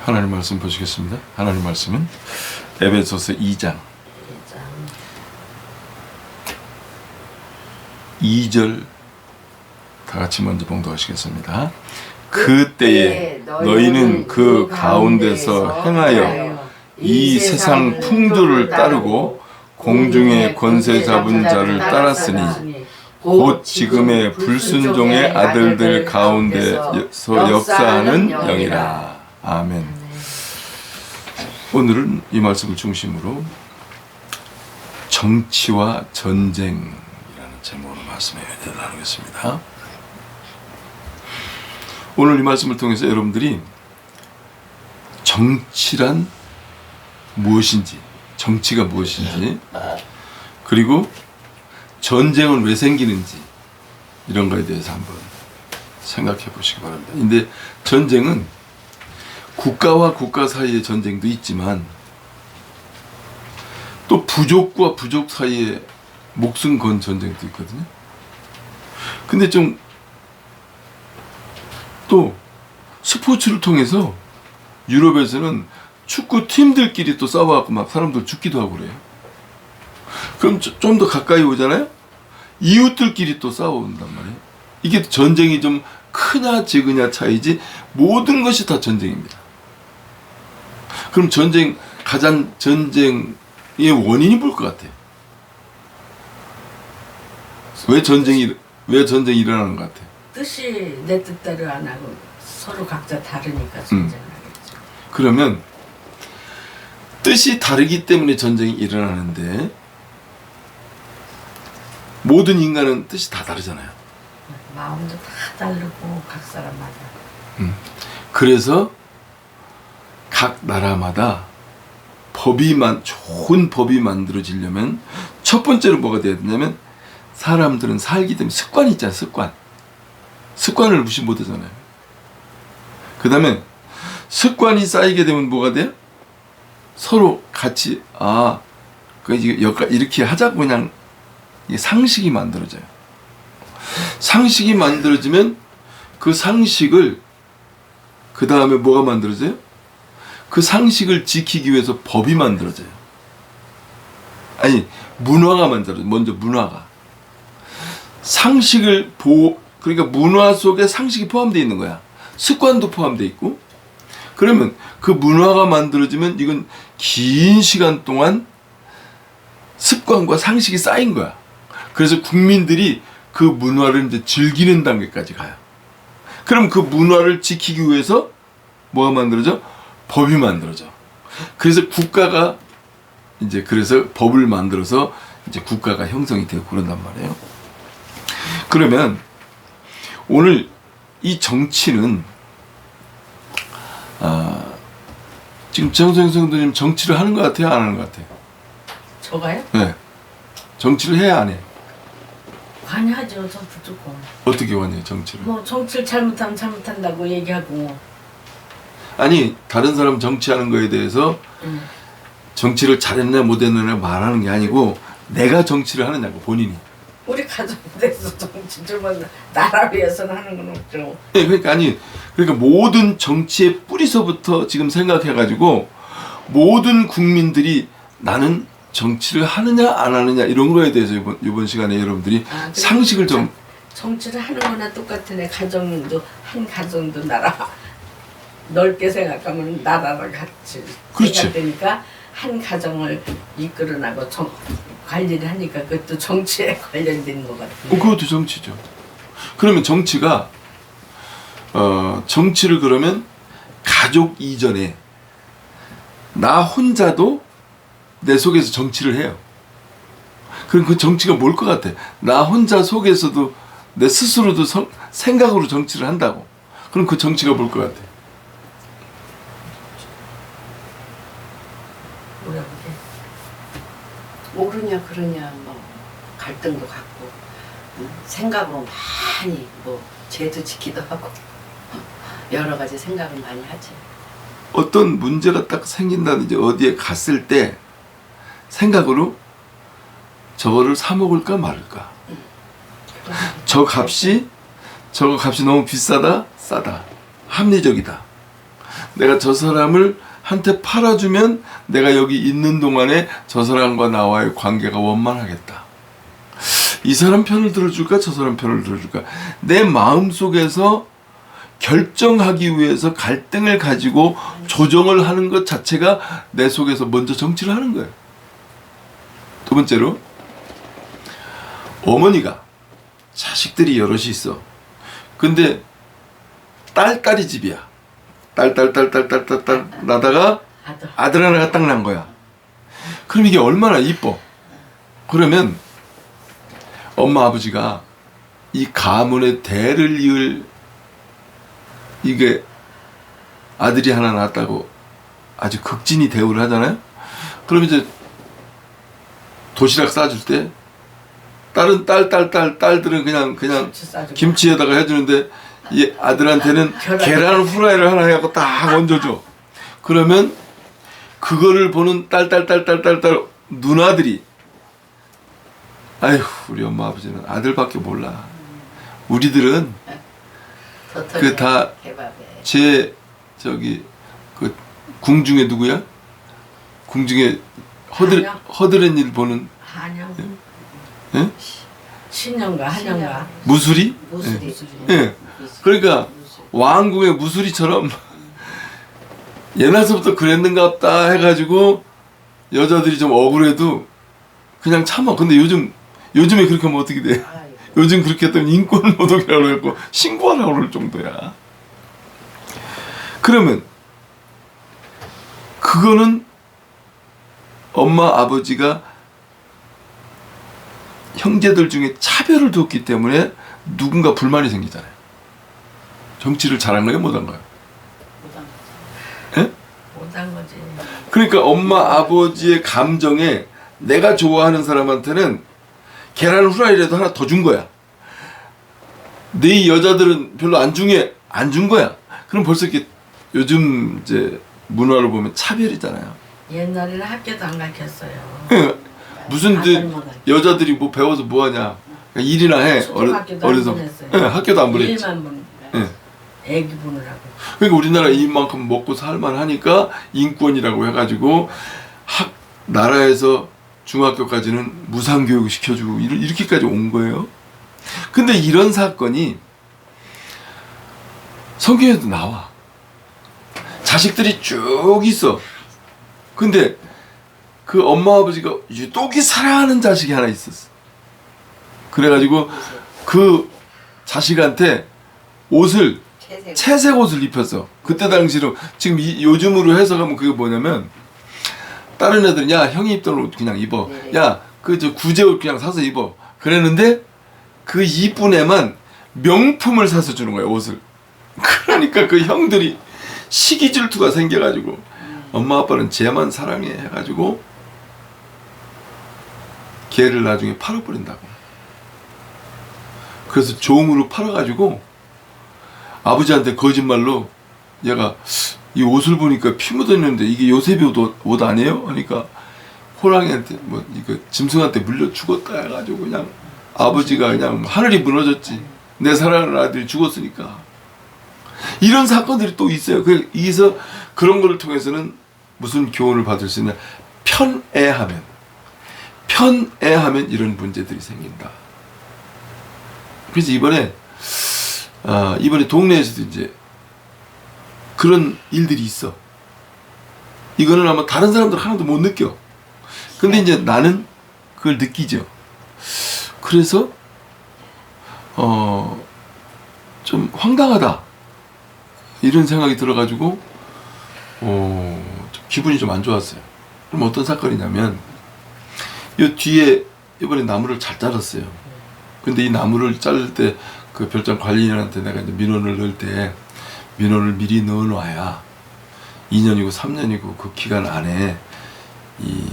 하나님 말씀 보시겠습니다. 하나님 말씀은 에베소서 2장 2절 다 같이 먼저 봉독하시겠습니다. 그때에 너희는 그 가운데서 행하여 이 세상 풍조를 따르고 공중의 권세 잡은 자를 따랐으니 곧 지금의 불순종의 아들들 가운데서 역사하는 영이라. 아멘. 오늘은 이 말씀을 중심으로 정치와 전쟁이라는 제목으로 말씀을 나누겠습니다. 오늘 이 말씀을 통해서 여러분들이 정치란 무엇인지, 정치가 무엇인지, 그리고 전쟁은 왜 생기는지 이런 거에 대해서 한번 생각해 보시기 바랍니다. 근데 전쟁은 국가와 국가 사이의 전쟁도 있지만 또 부족과 부족 사이에 목숨 건 전쟁도 있거든요. 근데 좀 또 스포츠를 통해서 유럽에서는 축구 팀들끼리 또 싸워갖고 막 사람들 죽기도 하고 그래요. 그럼 좀 더 가까이 오잖아요? 이웃들끼리 또 싸워온단 말이에요. 이게 전쟁이 좀 크냐 적으냐 차이지 모든 것이 다 전쟁입니다. 그럼 가장 전쟁의 원인이 뭘 것 같아요? 왜 전쟁이 일어나는 것 같아요? 뜻이 내 뜻대로 안 하고 서로 각자 다르니까 전쟁을 하겠죠. 그러면 뜻이 다르기 때문에 전쟁이 일어나는데 모든 인간은 뜻이 다 다르잖아요. 마음도 다 다르고 각 사람마다. 그래서 각 나라마다 좋은 법이 만들어지려면 첫 번째로 뭐가 돼야 되냐면 사람들은 살기 때문에 습관이 있잖아요. 습관을 무시 못 하잖아요. 그 다음에 습관이 쌓이게 되면 뭐가 돼요? 서로 같이 이렇게 하자고 그냥 상식이 만들어져요. 상식이 만들어지면 그 상식을 그 다음에 뭐가 만들어져요? 그 상식을 지키기 위해서 법이 만들어져요. 문화가 만들어져요. 먼저 문화가. 그러니까 문화 속에 상식이 포함되어 있는 거야. 습관도 포함되어 있고. 그러면 그 문화가 만들어지면 이건 긴 시간 동안 습관과 상식이 쌓인 거야. 그래서 국민들이 그 문화를 이제 즐기는 단계까지 가요. 그럼 그 문화를 지키기 위해서 뭐가 만들어져? 법이 만들어져. 그래서 국가가 그래서 법을 만들어서 이제 국가가 형성이 되고 그런단 말이에요. 그러면 오늘 이 정치는 지금 정성 성도님 정치를 하는 것 같아요? 안 하는 것 같아요? 저가요? 네. 정치를 해야 안 해? 많이 하죠. 저 무조건. 어떻게 하냐 정치를? 뭐 정치를 잘못하면 잘못한다고 얘기하고. 다른 사람 정치하는 거에 대해서 정치를 잘했나 못했나 말하는 게 아니고 내가 정치를 하느냐고 본인이. 우리 가정에서 정치 정말 나라 위해서는 하는 건 없죠. 네, 그러니까 모든 정치의 뿌리서부터 지금 생각해가지고 모든 국민들이 나는 정치를 하느냐 안 하느냐 이런 거에 대해서 이번 시간에 여러분들이 상식을 좀 정치를 하는 거나 똑같은 가정도 한 가정도 나라 넓게 생각하면 나라랑 같이 생각되니까 한 가정을 이끌어나고 관리를 하니까 그것도 정치에 관련된 것 같아요. 그것도 정치죠. 그러면 정치를 그러면 가족 이전에 나 혼자도 내 속에서 정치를 해요. 그럼 그 정치가 뭘 것 같아? 나 혼자 속에서도 내 스스로도 생각으로 정치를 한다고. 그럼 그 정치가 뭘 것 같아? 모르냐 그러냐 뭐 갈등도 갖고 생각으로 많이 뭐 죄도 지키도 하고 여러 가지 생각을 많이 하지. 어떤 문제가 딱 생긴다든지 어디에 갔을 때 생각으로 저거를 사 먹을까 말까. 저 값이 너무 비싸다, 싸다, 합리적이다. 내가 저 사람을 한테 팔아주면 내가 여기 있는 동안에 저 사람과 나와의 관계가 원만하겠다. 이 사람 편을 들어줄까 저 사람 편을 들어줄까. 내 마음속에서 결정하기 위해서 갈등을 가지고 조정을 하는 것 자체가 내 속에서 먼저 정치를 하는 거예요. 두 번째로, 어머니가 자식들이 여럿이 있어. 근데 딸 집이야. 딸 나다가 아들 하나가 딱 난 거야. 그럼 이게 얼마나 이뻐. 그러면 엄마 아버지가 이 가문의 대를 이을 이게 아들이 하나 낳았다고 아주 극진히 대우를 하잖아요. 그럼 이제 도시락 싸줄 때 다른 딸들은 그냥 김치에다가 해주는데 이 아들한테는 계란 후라이를 하나 해갖고 딱 얹어줘. 그러면 그거를 보는 딸 누나들이, 아휴 우리 엄마 아버지는 아들밖에 몰라. 우리들은 그 다 제 저기 그 궁중에 누구야? 궁중에 허드렛 일 보는 한영. 예? 신영가 한영가. 무수리? 무수리. 예. 그러니까 왕궁의 무수리처럼 옛날서부터 그랬는갑다 해가지고 여자들이 좀 억울해도 그냥 참아. 근데 요즘에 그렇게 하면 어떻게 돼? 요즘 그렇게 했더니 인권 노동이라고 그러고 신고하라고 그럴 정도야. 그러면 그거는 엄마 아버지가 형제들 중에 차별을 뒀기 때문에 누군가 불만이 생기잖아요. 정치를 잘한 거예요, 못한 거예요? 예? 못한 거지. 그러니까 엄마 아버지의 감정에 내가 좋아하는 사람한테는 계란 후라이라도 하나 더 준 거야. 네 여자들은 별로 안 준 거야. 그럼 벌써 이렇게 요즘 이제 문화를 보면 차별이잖아요. 옛날에는 학교도 안 가르쳤어요. 무슨 여자들이 뭐 배워서 뭐 하냐. 그냥 일이나 해. 초등학교도 안 보냈어요. 예, 학교도 안 보냈지. 일만 본. 예. 애기 보느라고. 그러니까 우리나라 이만큼 먹고 살만하니까 인권이라고 해가지고 나라에서 중학교까지는 무상교육을 시켜주고 이렇게까지 온 거예요. 근데 이런 사건이 성경에도 나와. 자식들이 쭉 있어. 근데 그 엄마 아버지가 유독이 사랑하는 자식이 하나 있었어. 그래가지고 그 자식한테 옷을 채색 옷을 입혔어. 그때 당시로 지금 요즘으로 해석하면 그게 뭐냐면 다른 애들은 야 형이 입던 옷 그냥 입어. 야 그 저 구제 옷 그냥 사서 입어. 그랬는데 그 이쁜 애만 명품을 사서 주는 거야 옷을. 그러니까 그 형들이 시기 질투가 생겨가지고 엄마 아빠는 쟤만 사랑해 해가지고 걔를 나중에 팔아버린다고. 그래서 종으로 팔아가지고 아버지한테 거짓말로 얘가 이 옷을 보니까 피 묻었는데 이게 요셉이 옷 아니에요? 하니까 호랑이한테 뭐 이거 짐승한테 물려 죽었다 해가지고 그냥 아버지가 그냥 하늘이 무너졌지. 내 사랑하는 아들이 죽었으니까. 이런 사건들이 또 있어요. 그래서 그런 거를 통해서는 무슨 교훈을 받을 수 있냐. 편애하면 이런 문제들이 생긴다. 그래서 이번에 동네에서도 이제 그런 일들이 있어. 이거는 아마 다른 사람들 하나도 못 느껴. 근데 이제 나는 그걸 느끼죠. 그래서 좀 황당하다 이런 생각이 들어가지고 좀 기분이 좀 안 좋았어요. 그럼 어떤 사건이냐면 이 뒤에 이번에 나무를 잘 자랐어요. 근데 이 나무를 자를 때 그 별장 관리인한테 내가 이제 민원을 넣을 때 민원을 미리 넣어놔야 2년이고 3년이고 그 기간 안에 이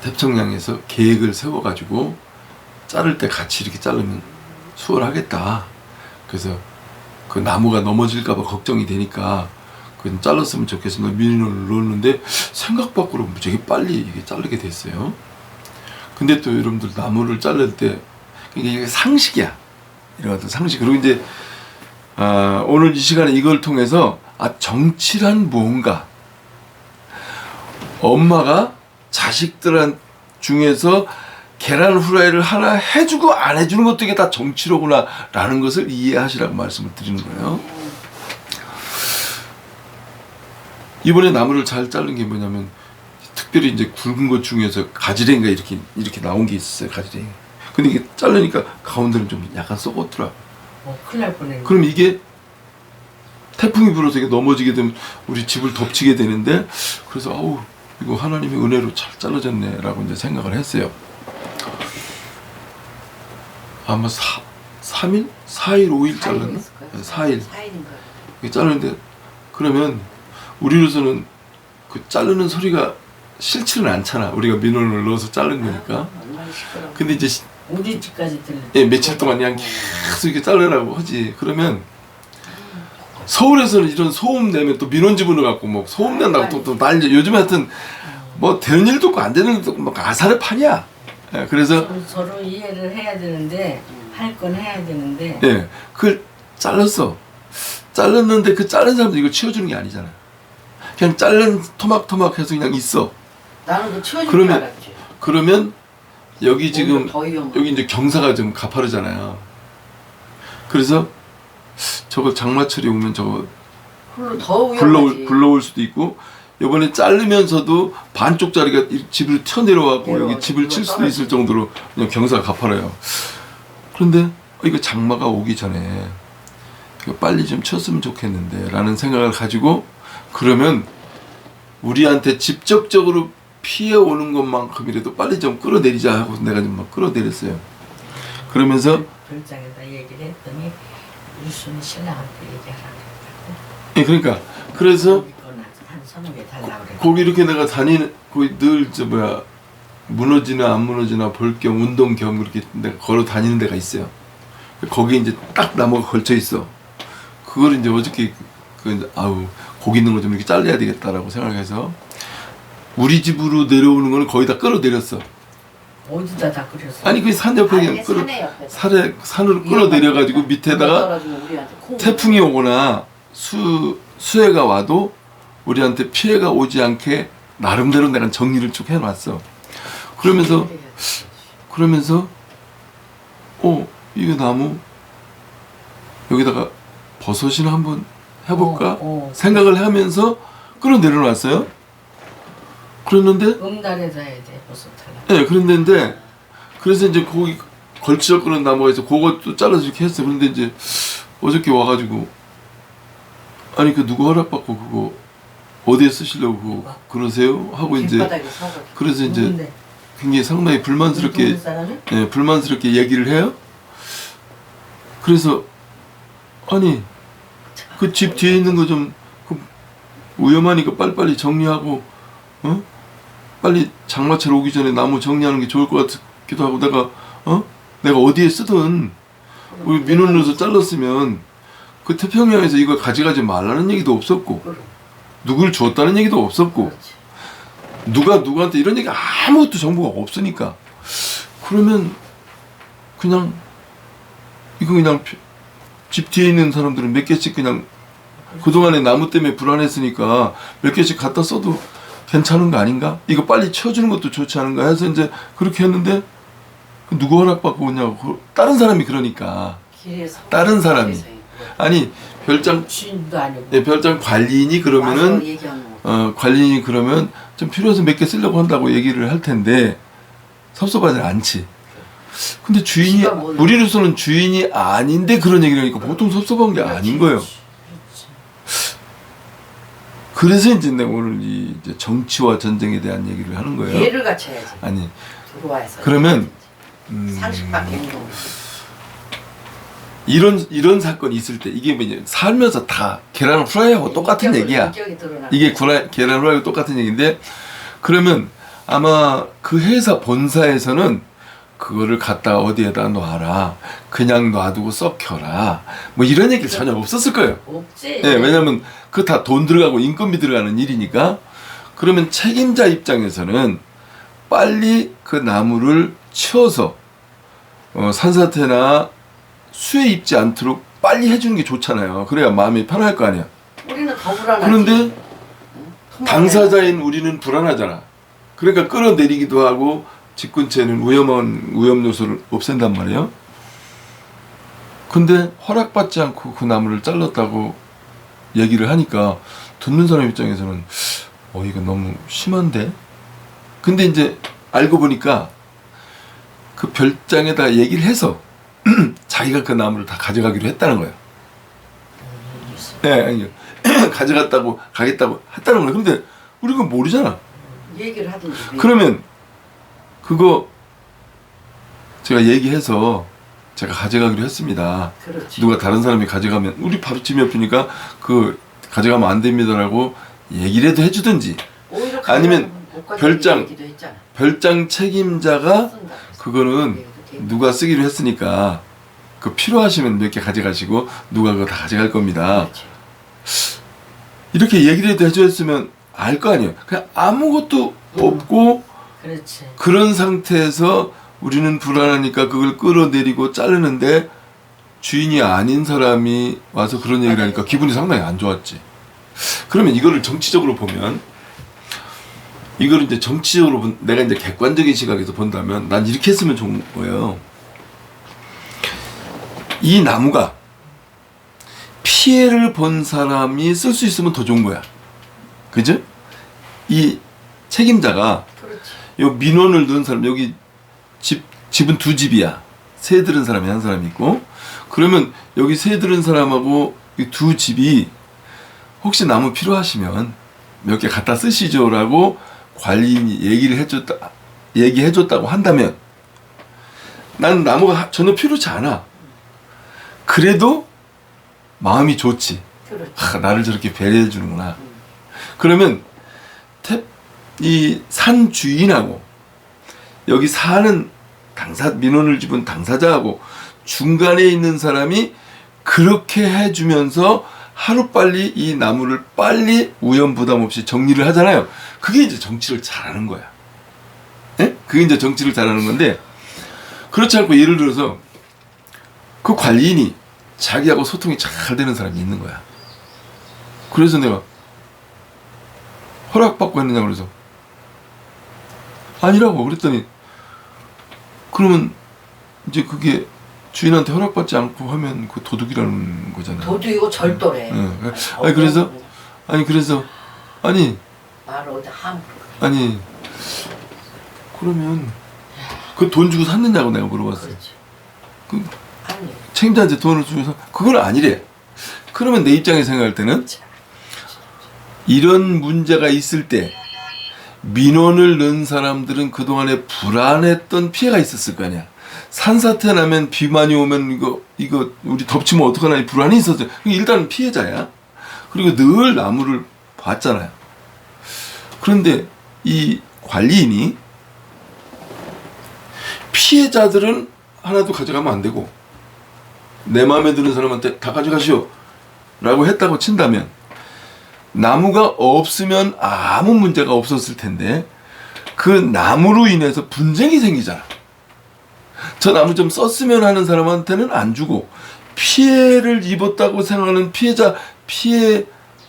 태평양에서 계획을 세워가지고 자를 때 같이 이렇게 자르면 수월하겠다. 그래서 그 나무가 넘어질까봐 걱정이 되니까 그좀 잘랐으면 좋겠습니다. 민원을 넣었는데 생각 밖으로 무지하게 빨리 이게 자르게 됐어요. 근데 또 여러분들 나무를 자를 때 이게 상식이야. 이런 것들 상식. 그리고 이제 오늘 이 시간에 이걸 통해서 정치란 무언가. 엄마가 자식들 중에서 계란 후라이를 하나 해주고 안 해주는 것도 이게 다 정치로구나 라는 것을 이해하시라고 말씀을 드리는 거예요. 이번에 나무를 잘 자른 게 뭐냐면 특별히 이제 굵은 것 중에서 가지랭이가 이렇게 나온 게 있었어요. 가지랭이. 근데 이게 자르니까 가운데는 좀 약간 썩었더라. 큰일 날 뻔했네. 그럼 이게 태풍이 불어서 이게 넘어지게 되면 우리 집을 덮치게 되는데, 그래서 아우 이거 하나님의 은혜로 잘 잘라졌네 라고 이제 생각을 했어요. 아마 3일? 4일, 5일 잘랐나? 4일. 4일인가. 자르는데, 그러면 우리로서는 그 자르는 소리가 싫지는 않잖아. 우리가 민원을 넣어서 자른 거니까. 얼마나 시끄러워. 근데 이제 우리 집까지 들려. 예, 며칠 동안 그냥 계속 이렇게 자르라고 하지. 그러면 서울에서는 이런 소음 내면 또 민원 집어넣어갖고 뭐 소음 낸다고 또 난리. 요즘 하여튼 뭐 되는 일도 없고 안 되는 일도 없고 막 아사를 판이야. 예, 그래서 서로 이해를 해야 되는데 할 건 해야 되는데. 예, 그걸 잘랐어. 잘랐는데 그 자른 사람도 이거 치워주는 게 아니잖아. 그냥 자른 토막토막해서 그냥 있어. 나는 그 치워줄 줄 알았지. 그러면 여기 지금 더 위험하고. 여기 이제 경사가 좀 가파르잖아요. 그래서 저거 장마철이 오면 저거 더 위험하지. 굴러올 수도 있고, 이번에 자르면서도 반쪽짜리가 이 집을 튀어내려와고 여기 집을 칠 수도 있을 정도로 그냥 경사가 가파라요. 그런데 이거 장마가 오기 전에 이거 빨리 좀 쳤으면 좋겠는데 라는 생각을 가지고, 그러면 우리한테 직접적으로 피해 오는 것만큼이라도 빨리 좀 끌어내리자 하고 내가 좀 막 끌어내렸어요. 그러면서 별장에다 얘기를 했더니 유순 신랑한테 얘기하라고 했다고. 예, 그러니까 그래서 이거는 한 서너 개 달라고 그래. 거기 이렇게 내가 다니는 거기 늘 무너지나 안 무너지나 볼 겸 운동 겸 이렇게 내가 걸어 다니는 데가 있어요. 거기에 이제 딱 나무가 걸쳐 있어. 그걸 이제 어저께 아우 고기 있는 거 좀 이렇게 잘라야 되겠다라고 생각해서 우리 집으로 내려오는 거는 거의 다 끌어내렸어. 어디다 다 끓였어? 아니 그 산 옆에 아니, 그냥 산에 옆에. 산으로 끌어내려가지고 밑에다가 떨어지면 우리한테 콩. 태풍이 오거나 수해가 와도 우리한테 피해가 오지 않게 나름대로 내가 정리를 쭉 해놨어. 그러면서 이거 나무 여기다가 버섯이나 한번 해볼까 생각을 하면서 끌어내려놨어요. 그랬는데 응달에다 해야 돼 버섯 하나. 네, 그랬는데 그래서 이제 거기 걸치적거리는 나무가 있어. 그것도 잘라서 이렇게 했어. 그런데 이제 어저께 와가지고 아니 그 누구 허락받고 그거 어디에 쓰시려고 그러세요? 하고 이제 길바닥에 서서. 그래서 이제 누군데? 굉장히 상당히 불만스럽게 동네 사람이? 불만스럽게 얘기를 해요. 그래서 아니 그 집 뒤에 있는 거 좀 위험하니까 빨리빨리 정리하고 빨리 장마철 오기 전에 나무 정리하는 게 좋을 것 같기도 하고 내가 어디에 쓰든 우리 민원 넣어서 잘랐으면 그 태평양에서 이거 가져가지 말라는 얘기도 없었고 누굴 줬다는 얘기도 없었고 누가 누구한테 이런 얘기 아무것도 정보가 없으니까 그러면 그냥 이거 그냥 집 뒤에 있는 사람들은 몇 개씩 그냥 그동안에 나무 때문에 불안했으니까 몇 개씩 갖다 써도 괜찮은 거 아닌가? 이거 빨리 치워주는 것도 좋지 않은가 해서 이제 그렇게 했는데 누구 허락받고 오냐고 다른 사람이 그러니까 다른 사람이 아니 별장 주인도 아니고. 네, 별장 관리인이 그러면은 관리인이 그러면 좀 필요해서 몇 개 쓰려고 한다고 얘기를 할 텐데 섭섭하지 않지. 근데 주인이 우리로서는 주인이 아닌데 그런 얘기를 하니까 보통 섭섭한 게 아닌 거예요. 그래서 이제 내가 오늘 이제 정치와 전쟁에 대한 얘기를 하는 거예요. 예를 갖춰야지. 아니 들어와서. 그러면 상식밖에 없는 이런 사건이 있을 때 이게 뭐냐 살면서 다 계란 후라이하고 똑같은 얘기야. 이게 계란 후라이하고 똑같은 얘기인데 그러면 아마 그 회사 본사에서는 그거를 갖다 어디에다 놔라. 그냥 놔두고 썩혀라. 뭐 이런 얘기 전혀 없었을 거예요. 없지. 네, 왜냐면 그 다 돈 들어가고 인건비 들어가는 일이니까. 그러면 책임자 입장에서는 빨리 그 나무를 치워서 산사태나 수해 입지 않도록 빨리 해주는 게 좋잖아요. 그래야 마음이 편할 거 아니야. 우리는 더 불안하지. 그런데 당사자인 우리는 불안하잖아. 그러니까 끌어내리기도 하고 집 근처에는 위험 요소를 없앤단 말이에요. 근데 허락받지 않고 그 나무를 잘랐다고 얘기를 하니까 듣는 사람 입장에서는 이거 너무 심한데? 근데 이제 알고 보니까 그 별장에다 얘기를 해서 자기가 그 나무를 다 가져가기로 했다는 거예요. 네, 아니요. 가겠다고 했다는 거예요. 근데 우리가 모르잖아. 얘기를 하든지. 그러면 그거 제가 얘기해서 제가 가져가기로 했습니다. 그렇지. 누가 다른 사람이 가져가면 우리 바로 집이 없으니까 그 가져가면 안 됩니다라고 얘기라도 해주든지, 오히려 아니면 별장 했잖아. 별장 책임자가 그거는 누가 쓰기로 했으니까 그 필요하시면 몇 개 가져가시고 누가 그거 다 가져갈 겁니다. 그렇지. 이렇게 얘기라도 해줬으면 알 거 아니에요. 그냥 아무것도 없고 그렇지. 그런 상태에서 우리는 불안하니까 그걸 끌어내리고 자르는데 주인이 아닌 사람이 와서 그런 얘기를 하니까 기분이 상당히 안 좋았지. 그러면 이거를 정치적으로 보면, 이거를 이제 정치적으로 내가 이제 객관적인 시각에서 본다면 난 이렇게 했으면 좋은 거예요. 이 나무가 피해를 본 사람이 쓸 수 있으면 더 좋은 거야. 그죠? 이 책임자가 그렇지. 요 민원을 넣은 사람, 여기 집은 두 집이야. 새 들은 사람이 한 사람이 있고, 그러면 여기 새 들은 사람하고 이 두 집이 혹시 나무 필요하시면 몇 개 갖다 쓰시죠라고 관리인이 얘기해줬다고 한다면 난 나무가 전혀 필요치 않아. 그래도 마음이 좋지. 그렇지. 나를 저렇게 배려해 주는구나. 그러면 이 산 주인하고 여기 사는 민원을 집은 당사자하고 중간에 있는 사람이 그렇게 해주면서 하루빨리 이 나무를 빨리 위험 부담 없이 정리를 하잖아요. 그게 이제 정치를 잘하는 거야. 예? 그게 이제 정치를 잘하는 건데, 그렇지 않고 예를 들어서 그 관리인이 자기하고 소통이 잘 되는 사람이 있는 거야. 그래서 내가 허락받고 했느냐 그래서 아니라고 그랬더니, 그러면 이제 그게 주인한테 허락받지 않고 하면 그 도둑이라는 거잖아요. 도둑이고 절도래. 네. 그래서 말을 어디 아니 그러면 그 돈 주고 샀느냐고 내가 물어봤어요. 그렇지. 그 아니. 책임자한테 돈을 주고서 그건 아니래. 그러면 내 입장에 생각할 때는 이런 문제가 있을 때 민원을 넣은 사람들은 그동안에 불안했던 피해가 있었을 거 아니야. 산사태 나면 비 많이 오면 이거 우리 덮치면 어떡하나 이 불안이 있었어요. 일단 피해자야. 그리고 늘 나무를 봤잖아요. 그런데 이 관리인이 피해자들은 하나도 가져가면 안 되고 내 마음에 드는 사람한테 다 가져가시오 라고 했다고 친다면, 나무가 없으면 아무 문제가 없었을 텐데 그 나무로 인해서 분쟁이 생기잖아. 저 나무 좀 썼으면 하는 사람한테는 안 주고, 피해를 입었다고 생각하는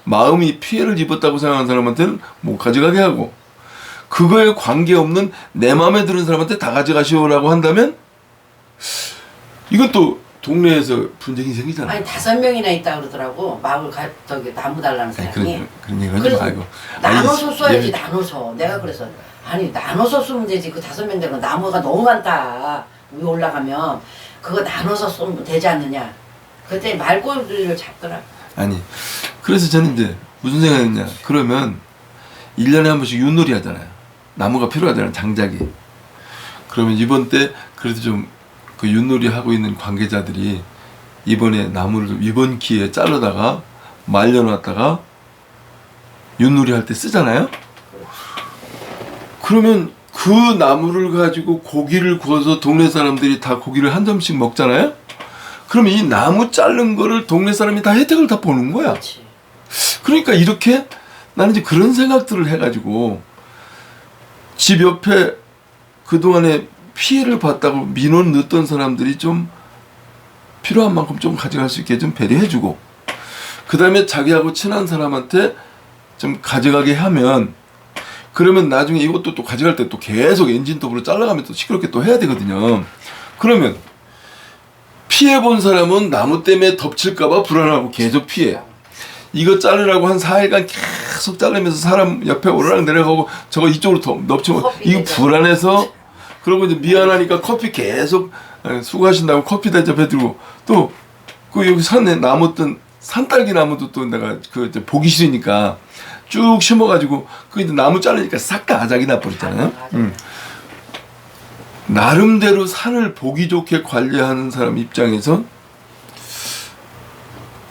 마음이 피해를 입었다고 생각하는 사람한테는 못 가져가게 하고, 그거에 관계없는 내 마음에 드는 사람한테 다 가져가시오라고 한다면 이건 또 동네에서 분쟁이 생기잖아. 아니 5명이나 있다 그러더라고. 저기 나무 달라는 사람이. 그런 얘기 하지 말고. 나눠서 써야지. 나눠서. 내가 그래서 아니 나눠서 쓰면 되지. 그 5명 되면 나무가 너무 많다. 위에 올라가면 그거 나눠서 쓰면 되지 않느냐. 그때 말꼬리를 잡더라. 아니 그래서 저는 이제 무슨 생각했냐, 그러면 1년에 한 번씩 윷놀이 하잖아요. 나무가 필요하잖아요, 장작이. 그러면 이번 때 그래도 좀 그 윷놀이 하고 있는 관계자들이 이번에 나무를 이번 기회에 자르다가 말려놨다가 윷놀이 할 때 쓰잖아요. 그러면 그 나무를 가지고 고기를 구워서 동네 사람들이 다 고기를 한 점씩 먹잖아요. 그러면 이 나무 자른 거를 동네 사람이 다 혜택을 다 보는 거야. 그렇지. 그러니까 이렇게 나는 이제 그런 생각들을 해가지고 집 옆에 그동안에 피해를 봤다고 민원 넣었던 사람들이 좀 필요한 만큼 좀 가져갈 수 있게 좀 배려해주고, 그 다음에 자기하고 친한 사람한테 좀 가져가게 하면, 그러면 나중에 이것도 또 가져갈 때 또 계속 엔진톱으로 잘라가면 또 시끄럽게 또 해야 되거든요. 그러면 피해본 사람은 나무 때문에 덮칠까봐 불안하고 계속 피해. 이거 자르라고 한 4일간 계속 자르면서 사람 옆에 오르락 내려가고 저거 이쪽으로 더 덮치면 이거 불안해서, 그러고 이제 미안하니까 커피 계속 수고하신다고 커피 대접해드리고, 또 그 여기 산에 나무든 산딸기 나무도 또 내가 그 이제 보기 싫으니까 쭉 심어가지고 그 이제 나무 자르니까 싹 다 아작이 나버렸잖아요. 나름대로 산을 보기 좋게 관리하는 사람 입장에서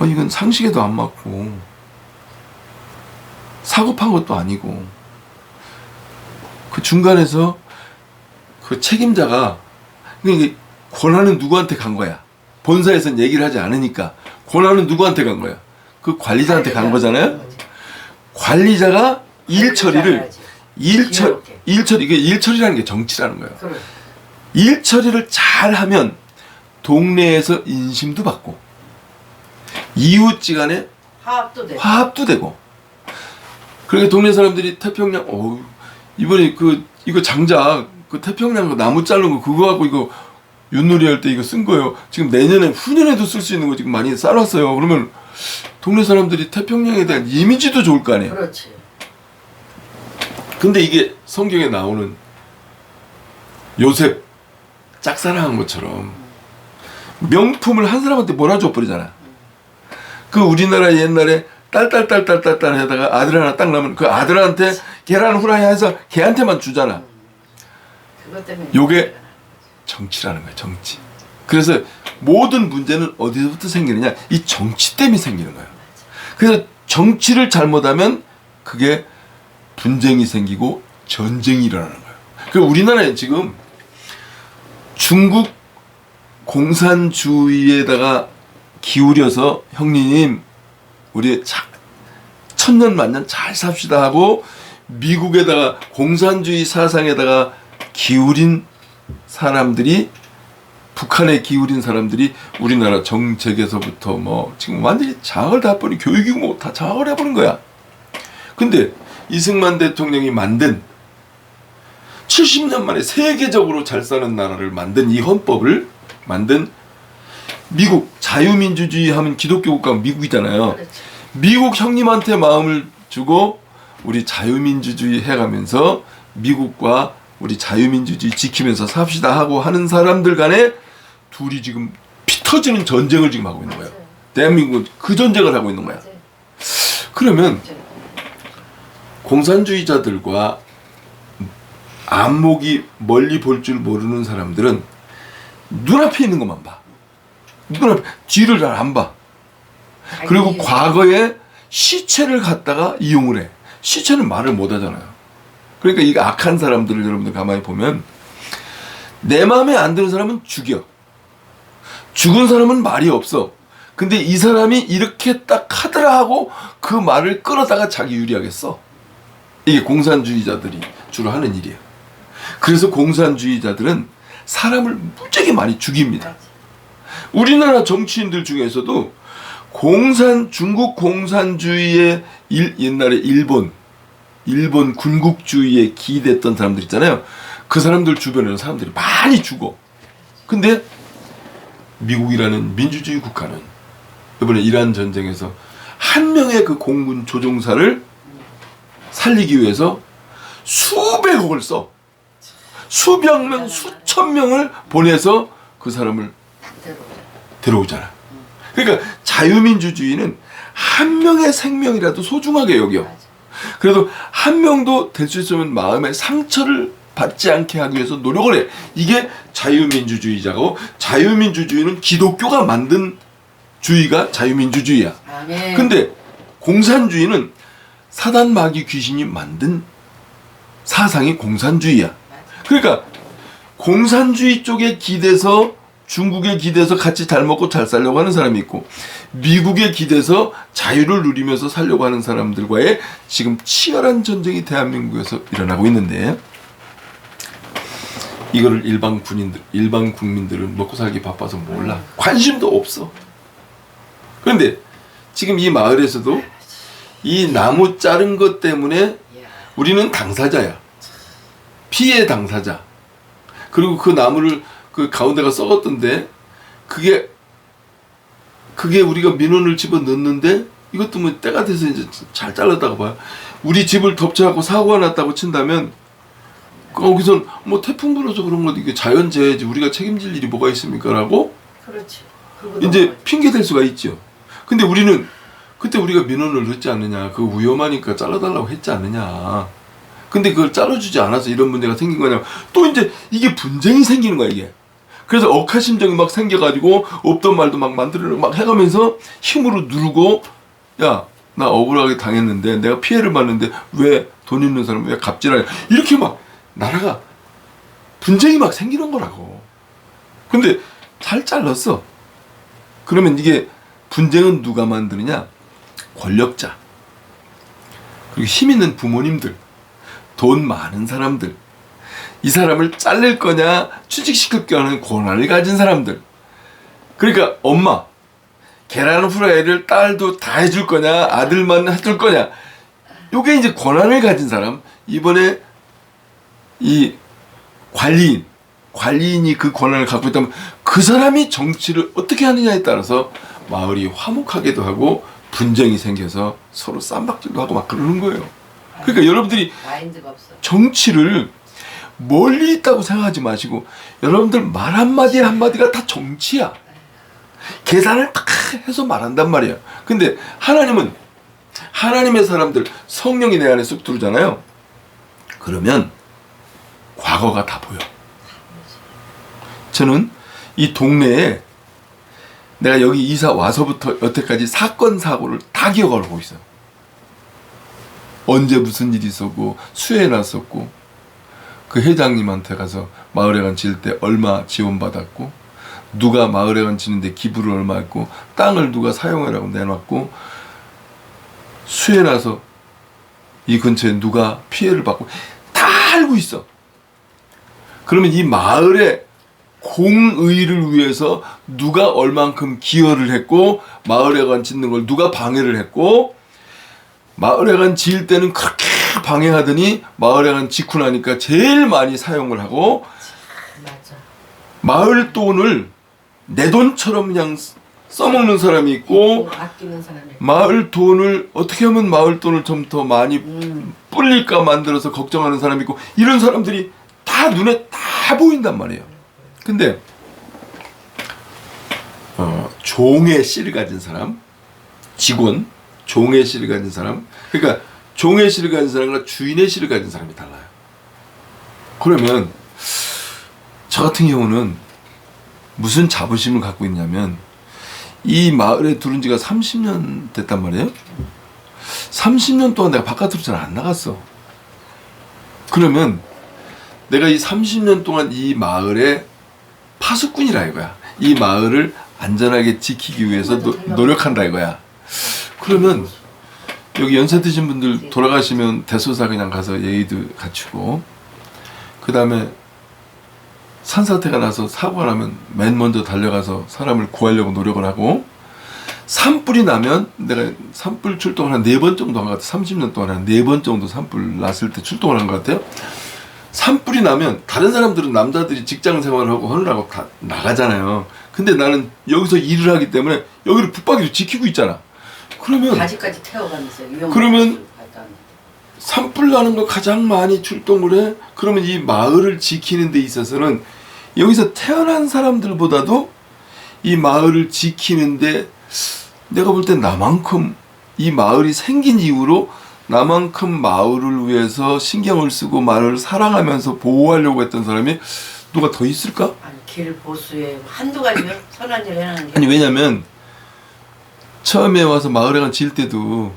이건 상식에도 안 맞고 사고 판 것도 아니고, 그 중간에서 그 책임자가 이게 권한은 누구한테 간 거야? 본사에서는 얘기를 하지 않으니까 권한은 누구한테 간 거야? 그 관리자한테 간 거잖아요. 관리자가 일 처리를 이게 일 처리라는 게 정치라는 거예요. 그래. 일 처리를 잘 하면 동네에서 인심도 받고 이웃지간에 화합도 되고. 그러니까 동네 사람들이 태평양 이번에 이거 장작 그 태평양 그 나무 자른 거 그거 갖고 이거 윷놀이 할 때 이거 쓴 거예요. 지금 내년에 후년에도 쓸 수 있는 거 지금 많이 쌓았어요. 그러면 동네 사람들이 태평양에 대한 이미지도 좋을 거 아니에요. 그렇지. 근데 이게 성경에 나오는 요셉 짝사랑한 것처럼 명품을 한 사람한테 몰아줘 버리잖아. 그 우리나라 옛날에 딸 하다가 아들 하나 딱 나면 그 아들한테 계란 후라이 해서 걔한테만 주잖아. 그것 때문에 요게 정치라는 거야, 정치. 그래서 모든 문제는 어디서부터 생기느냐? 이 정치 때문에 생기는 거예요. 그래서 정치를 잘못하면 그게 분쟁이 생기고 전쟁이 일어나는 거예요. 그러니까 우리나라에 지금 중국 공산주의에다가 기울여서 형님 우리 천년 만년 잘 삽시다 하고 미국에다가 공산주의 사상에다가 기울인 사람들이, 북한에 기울인 사람들이 우리나라 정책에서부터 뭐 지금 완전히 장악을 다 해버린, 교육이고 뭐 다 장악을 해버린 거야. 근데 이승만 대통령이 만든 70년 만에 세계적으로 잘 사는 나라를 만든 이 헌법을 만든 미국, 자유민주주의 하면 기독교 국가 미국이잖아요. 그렇지. 미국 형님한테 마음을 주고 우리 자유민주주의 해가면서 미국과 우리 자유민주주의 지키면서 삽시다 하고 하는 사람들 간에 둘이 지금 피 터지는 전쟁을 지금 하고 있는 거예요. 맞아요. 대한민국은 그 전쟁을 하고 있는 거야. 맞아요. 그러면 공산주의자들과 안목이 멀리 볼 줄 모르는 사람들은 눈앞에 있는 것만 봐. 눈앞에, 뒤를 잘 안 봐. 그리고 과거에 시체를 갖다가 이용을 해. 시체는 말을 못 하잖아요. 그러니까 이 악한 사람들을 여러분들 가만히 보면 내 마음에 안 드는 사람은 죽여. 죽은 사람은 말이 없어. 근데 이 사람이 이렇게 딱 하더라 하고 그 말을 끌어다가 자기 유리하게 써. 이게 공산주의자들이 주로 하는 일이에요. 그래서 공산주의자들은 사람을 무지하게 많이 죽입니다. 우리나라 정치인들 중에서도 중국 공산주의의 옛날에 일본 군국주의에 기대했던 사람들 있잖아요. 그 사람들 주변에는 사람들이 많이 죽어. 근데 미국이라는 민주주의 국가는 이번에 이란 전쟁에서 한 명의 그 공군 조종사를 살리기 위해서 수백억을 써. 수백 명, 수천 명을 보내서 그 사람을 데려오잖아. 그러니까 자유민주주의는 한 명의 생명이라도 소중하게 여겨. 그래도 한 명도 될 수 있으면 마음의 상처를 받지 않게 하기 위해서 노력을 해. 이게 자유민주주의자고, 자유민주주의는 기독교가 만든 주의가 자유민주주의야. 근데 공산주의는 사단 마귀 귀신이 만든 사상이 공산주의야. 그러니까 공산주의 쪽에 기대서, 중국에 기대서 같이 잘 먹고 잘 살려고 하는 사람이 있고, 미국에 기대서 자유를 누리면서 살려고 하는 사람들과의 지금 치열한 전쟁이 대한민국에서 일어나고 있는데, 이거를 일반 국민들은 먹고 살기 바빠서 몰라. 관심도 없어. 그런데 지금 이 마을에서도 이 나무 자른 것 때문에 이야. 우리는 당사자야. 피해 당사자. 그리고 그 나무를 그 가운데가 썩었던데 그게 우리가 민원을 집어 넣는데 이것도 뭐 때가 돼서 이제 잘 잘랐다고 봐요. 우리 집을 덮쳐갖고 사고가 났다고 친다면 거기선 뭐 태풍 불어서 그런 것도 이게 자연재해지 우리가 책임질 일이 뭐가 있습니까라고 그렇지. 그거 이제 넘어가지. 핑계 댈 수가 있죠. 근데 우리는 그때 우리가 민원을 넣지 않느냐, 그거 위험하니까 잘라달라고 했지 않느냐. 근데 그걸 잘라주지 않아서 이런 문제가 생긴 거냐. 또 이제 이게 분쟁이 생기는 거야 이게. 그래서 억하심정이 막 생겨가지고 없던 말도 막 만들려고 막 해가면서 힘으로 누르고 야 나 억울하게 당했는데 내가 피해를 봤는데 왜 돈 있는 사람은 왜 갑질하냐 이렇게 막 나라가 분쟁이 막 생기는 거라고. 근데 잘 잘랐어. 그러면 이게 분쟁은 누가 만드느냐? 권력자, 그리고 힘 있는 부모님들, 돈 많은 사람들, 이 사람을 잘릴 거냐 취직시킬 거냐는 권한을 가진 사람들. 그러니까 엄마 계란 후라이를 딸도 다 해줄 거냐 아들만 해줄 거냐, 요게 이제 권한을 가진 사람. 이번에 이 관리인이 그 권한을 갖고 있다면 그 사람이 정치를 어떻게 하느냐에 따라서 마을이 화목하게도 하고 분쟁이 생겨서 서로 쌈박질도 하고 막 그러는 거예요. 그러니까 여러분들이 마인드가 없어. 정치를 멀리 있다고 생각하지 마시고 여러분들 말 한마디 한마디가 다 정치야. 계산을 딱 해서 말한단 말이야. 근데 하나님은 하나님의 사람들 성령이 내 안에 쑥 들어오잖아요. 그러면 과거가 다 보여. 저는 이 동네에 내가 여기 이사 와서부터 여태까지 사건 사고를 다 기억하고 있어요. 언제 무슨 일이 있었고 수해 났었고 그 회장님한테 가서 마을회관 지을 때 얼마 지원받았고 누가 마을회관 지는데 기부를 얼마 했고 땅을 누가 사용하라고 내놨고 수해 나서 이 근처에 누가 피해를 받고 다 알고 있어. 그러면 이 마을의 공의를 위해서 누가 얼만큼 기여를 했고 마을회관 짓는 걸 누가 방해를 했고 마을회관 지을 때는 그렇게 방해하더니 마을회관 짓고 나니까 제일 많이 사용을 하고 맞아. 마을 돈을 내 돈처럼 그냥 써먹는 사람이 있고 아끼는 사람이 있고. 마을 돈을 어떻게 하면 마을 돈을 좀 더 많이 불릴까 만들어서 걱정하는 사람이 있고 이런 사람들이 다 눈에 다 보인단 말이에요. 근데 종의 씨를 가진 사람, 직원, 종의 씨를 가진 사람, 그러니까 종의 씨를 가진 사람과 주인의 씨를 가진 사람이 달라요. 그러면 저 같은 경우는 무슨 자부심을 갖고 있냐면 이 마을에 들어온 지가 30년 됐단 말이에요. 30년 동안 내가 바깥으로 잘 안 나갔어. 그러면 내가 이 30년 동안 이 마을의 파수꾼이라 이거야. 이 마을을 안전하게 지키기 위해서 노력한다 이거야. 그러면 여기 연세 드신 분들 돌아가시면 대소사 그냥 가서 예의도 갖추고 그 다음에 산사태가 나서 사고가 나면 맨 먼저 달려가서 사람을 구하려고 노력을 하고 산불이 나면 내가 산불 출동을 한 4번 정도 한 것 같아요. 30년 동안 한 4번 정도 산불 났을 때 출동을 한 것 같아요. 산불이 나면 다른 사람들은 남자들이 직장 생활을 하고 하느라고 다 나가잖아요. 근데 나는 여기서 일을 하기 때문에 여기를 붙박이로 지키고 있잖아. 그러면 바지까지 태워가면서 위험한 그러면 곳을 갔다 왔는데. 산불 나는 거 가장 많이 출동을 해. 그러면 이 마을을 지키는 데 있어서는 여기서 태어난 사람들보다도 이 마을을 지키는데 내가 볼 땐 나만큼 이 마을이 생긴 이후로 나만큼 마을을 위해서 신경을 쓰고 마을을 사랑하면서 보호하려고 했던 사람이 누가 더 있을까? 아니 길 보수에 한두 가지면 선한 일 해나는 게. 아니 왜냐면 처음에 와서 마을회관 지을 때도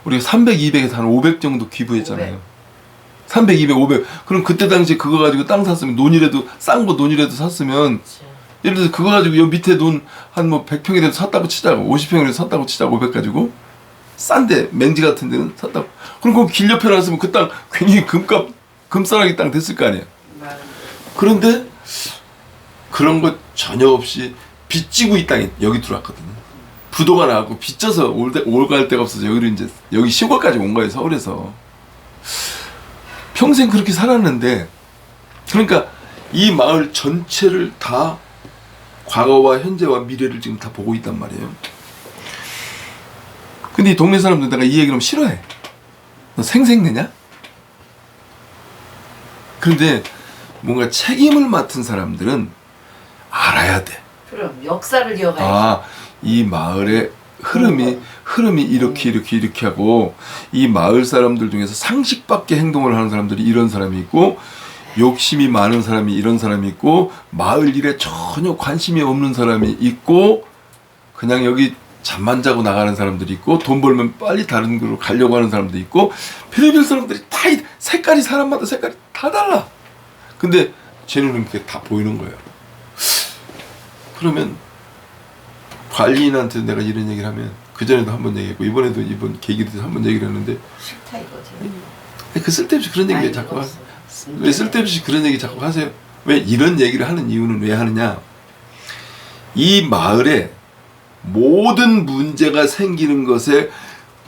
우리가 300, 200에서 한 500 정도 기부했잖아요. 300, 200, 500. 그럼 그때 당시에 그거 가지고 땅 샀으면 논이라도 싼 거 논이라도 샀으면 그치. 예를 들어서 그거 가지고 요 밑에 논 한 뭐 100평이라도 샀다고 치자고 50평이라도 샀다고 치자고 500 가지고 싼데 맹지 같은 데는 샀다고 그럼 그 길 옆에 놨으면 그 땅 괜히 금싸라기 땅 됐을 거 아니에요. 그런데 그런 것 전혀 없이 빚지고 이 땅에 여기 들어왔거든요. 부도가 나고 빚져서 올갈 데가 없어서 여기로 이제 여기 시골까지 온 거예요. 서울에서. 평생 그렇게 살았는데, 그러니까 이 마을 전체를 다 과거와 현재와 미래를 지금 다 보고 있단 말이에요. 근데 이 동네 사람들 내가 이 얘기를 하면 싫어해. 너 생색내냐? 그런데 뭔가 책임을 맡은 사람들은 알아야 돼. 그럼 역사를 이어가야지. 아, 이 마을의 흐름이 이렇게 하고, 이 마을 사람들 중에서 상식 밖의 행동을 하는 사람들이 이런 사람이 있고, 욕심이 많은 사람이 이런 사람이 있고, 마을 일에 전혀 관심이 없는 사람이 있고, 그냥 여기 잠만 자고 나가는 사람들이 있고, 돈 벌면 빨리 다른 곳으로 가려고 하는 사람도 있고, 별의별 사람들이 다 색깔이, 사람마다 색깔이 다 달라. 근데 제 눈은 그게 다 보이는 거예요. 그러면 관리인한테 내가 이런 얘기를 하면, 그전에도 한번 얘기했고 이번에도 이번 계기로 한번 얘기를 했는데, 싫다 이거지. 그 쓸데없이 그런 얘기 자꾸 하세요. 왜 쓸데없이 그런 얘기 자꾸 하세요? 왜 이런 얘기를 하는 이유는 왜 하느냐? 이 마을에 모든 문제가 생기는 것의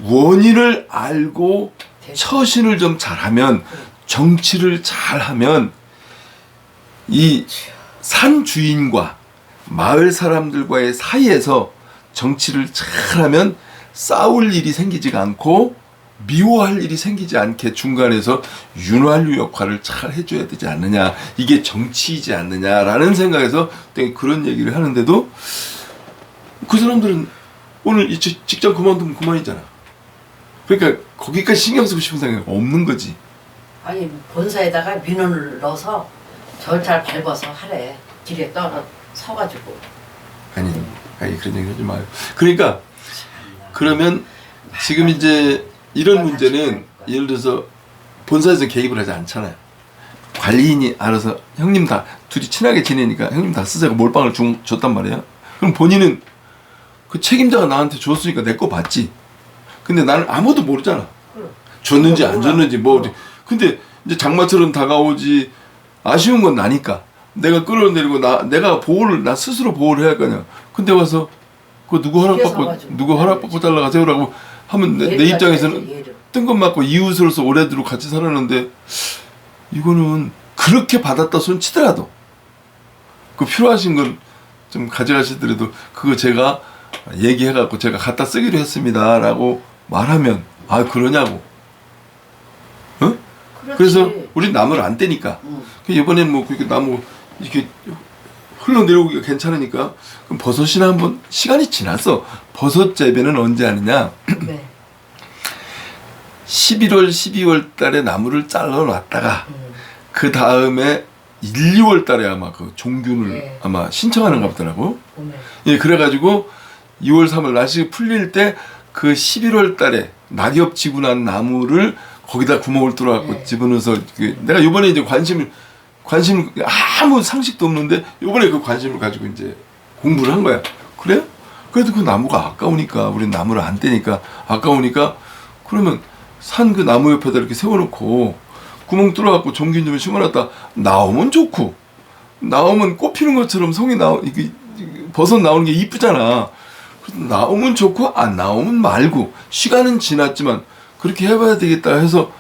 원인을 알고 처신을 좀 잘하면, 정치를 잘하면, 이 산 주인과 마을 사람들과의 사이에서 정치를 잘하면 싸울 일이 생기지가 않고 미워할 일이 생기지 않게 중간에서 윤활유 역할을 잘 해줘야 되지 않느냐, 이게 정치이지 않느냐라는 생각에서 그런 얘기를 하는데도 그 사람들은 오늘 직장 그만두면 그만이잖아. 그러니까 거기까지 신경 쓰고 싶은 생각이 없는 거지. 아니 본사에다가 민원을 넣어서 절차를 밟아서 하래. 길에 서가지고. 아니 그런 얘기 하지 마요. 그러니까 그러면 지금 이제 이런 문제는 예를 들어서 본사에서 개입을 하지 않잖아요. 관리인이 알아서 형님 다 둘이 친하게 지내니까 형님 다 쓰자고 몰빵을 줬단 말이야. 그럼 본인은 그 책임자가 나한테 줬으니까 내 거 받지. 근데 나는 아무도 모르잖아. 줬는지 안 줬는지 뭐. 근데 이제 장마철은 다가오지. 아쉬운 건 나니까. 내가 끌어내리고 내가 나 스스로 보호를 해야 할 거냐. 근데 와서 그 누구 허락받고 잘라가세요라고 하면 내 입장에서는 뜬금맞고 이웃으로서 오래도록 같이 살았는데, 이거는 그렇게 받았다 손 치더라도 그 필요하신 건 좀 가져가시더라도 그거 제가 얘기해갖고 제가 갖다 쓰기로 했습니다라고 말하면, 아 그러냐고. 어? 그래서 우린 나무를 안 떼니까. 이번엔 뭐 그렇게 나무 이렇게 흘러내려오기가 괜찮으니까 그럼 버섯이나 한번, 시간이 지났어. 버섯 재배는 언제 하느냐? 네. 11월, 12월 달에 나무를 잘라놨다가 그 다음에 1, 2월 달에 아마 그 종균을 아마 신청하는가 보더라고. 예, 그래가지고 2월, 3월 날씨 풀릴 때 그 11월 달에 낙엽 지고 난 나무를 거기다 구멍을 뚫어갖고 집어넣어서, 내가 이번에 이제 관심을 아무 상식도 없는데 이번에 그 관심을 가지고 이제 공부를 한 거야. 그래? 그래도 그 나무가 아까우니까, 우린 나무를 안 떼니까 아까우니까, 그러면 산 그 나무 옆에다 이렇게 세워놓고 구멍 뚫어갖고 종균 좀 심어놨다 나오면 좋고, 나오면 꽃 피는 것처럼 이게 버섯 나오는 게 이쁘잖아. 나오면 좋고 안 나오면 말고, 시간은 지났지만 그렇게 해봐야 되겠다 해서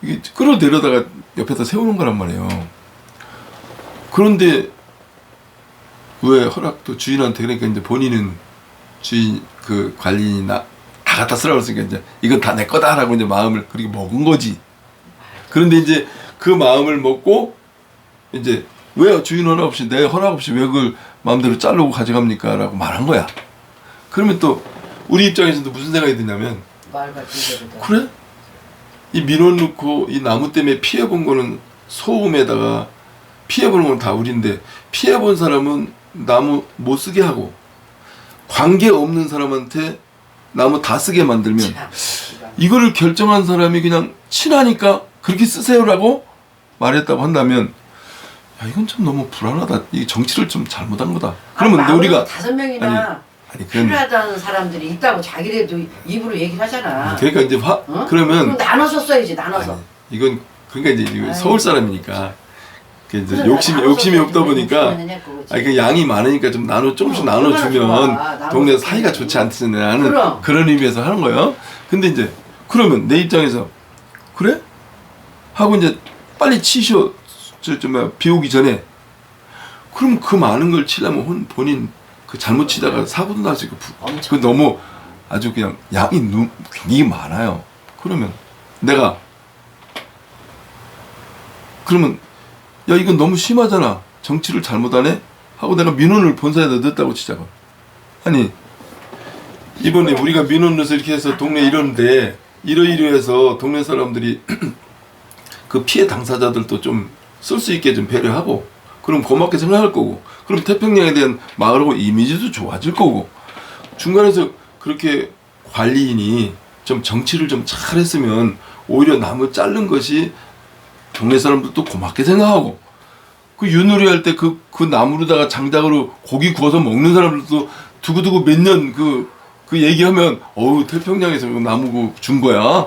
이게 끌어내려다가 옆에다 세우는 거란 말이에요. 그런데 왜 허락도 주인한테, 그러니까 이제 본인은 주인 그 관리인이 다 갖다 쓰라고 했으니까 이제 이건 다 내 거다라고 이제 마음을 그렇게 먹은 거지. 그런데 이제 그 마음을 먹고 이제 왜 주인 허락 없이, 내 허락 없이 왜 그걸 마음대로 자르고 가져갑니까? 라고 말한 거야. 그러면 또 우리 입장에서도 무슨 생각이 드냐면, 그래? 이 민원 넣고 이 나무 때문에 피해본 거는 소음에다가 피해보는 건 다 우린데, 피해본 사람은 나무 못 쓰게 하고 관계없는 사람한테 나무 다 쓰게 만들면, 이거를 결정한 사람이 그냥 친하니까 그렇게 쓰세요라고 말했다고 한다면, 야 이건 좀 너무 불안하다. 이 정치를 좀 잘못한 거다. 그러면 우리가 5명이나 필요하다는 사람들이 있다고 자기들도 입으로 얘기를 하잖아. 그러니까 이제 그러면 나눠서 써야지, 나눠서. 이건 그러니까 이제 서울 사람이니까 이제 욕심이 없다 보니까 그 양이 많으니까 좀 조금씩 나눠주면 동네 사이가 좋지 않다는 그런 의미에서 하는 거예요. 근데 이제 그러면 내 입장에서 그래? 하고 이제 빨리 치셔 비 오기 전에 그럼 그 많은 걸 치려면 본인 그 잘못 치다가 사고도 날 수 있고 그 너무 아주 그냥 양이 굉장히 많아요. 그러면 내가 그러면 야 이건 너무 심하잖아. 정치를 잘못하네? 하고 내가 민원을 본사에다 넣었다고 치자고. 아니 이번에 우리가 민원 넣어서 이렇게 해서 동네 이러는데 이러이러해서 동네 사람들이 그 피해 당사자들도 좀 쓸 수 있게 좀 배려하고 그럼 고맙게 생각할 거고 그럼 태평양에 대한 마을하고 이미지도 좋아질 거고 중간에서 그렇게 관리인이 좀 정치를 좀 잘했으면 오히려 나무 자른 것이 동네 사람들도 고맙게 생각하고 그 윷놀이 할 때 그 나무로다가 장작으로 고기 구워서 먹는 사람들도 두고두고 몇 년 그 얘기하면 어우 태평양에서 그 나무 준 거야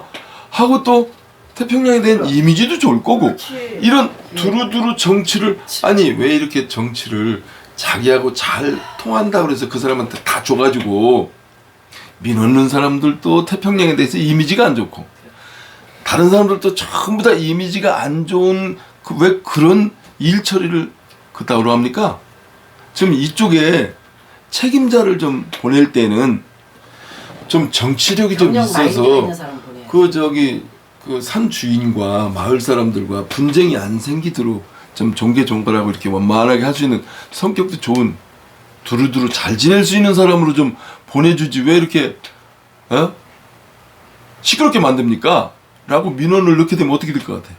하고 또 태평양에 대한 이미지도 좋을 거고 그렇지. 이런 두루두루 정치를 아니 왜 이렇게 정치를 자기하고 잘 통한다 그래서 그 사람한테 다 줘가지고 민원 넣는 사람들도 태평양에 대해서 이미지가 안 좋고 다른 사람들도 전부 다 이미지가 안 좋은 왜 그런 일 처리를 그따위로 합니까? 지금 이쪽에 책임자를 좀 보낼 때는 좀 정치력이 좀 있어서 그 산 주인과 마을 사람들과 분쟁이 안 생기도록 좀 종교정벌하고 이렇게 원만하게 할 수 있는 성격도 좋은 두루두루 잘 지낼 수 있는 사람으로 좀 보내주지 왜 이렇게 시끄럽게 만듭니까? 라고 민원을 넣게 되면 어떻게 될 것 같아?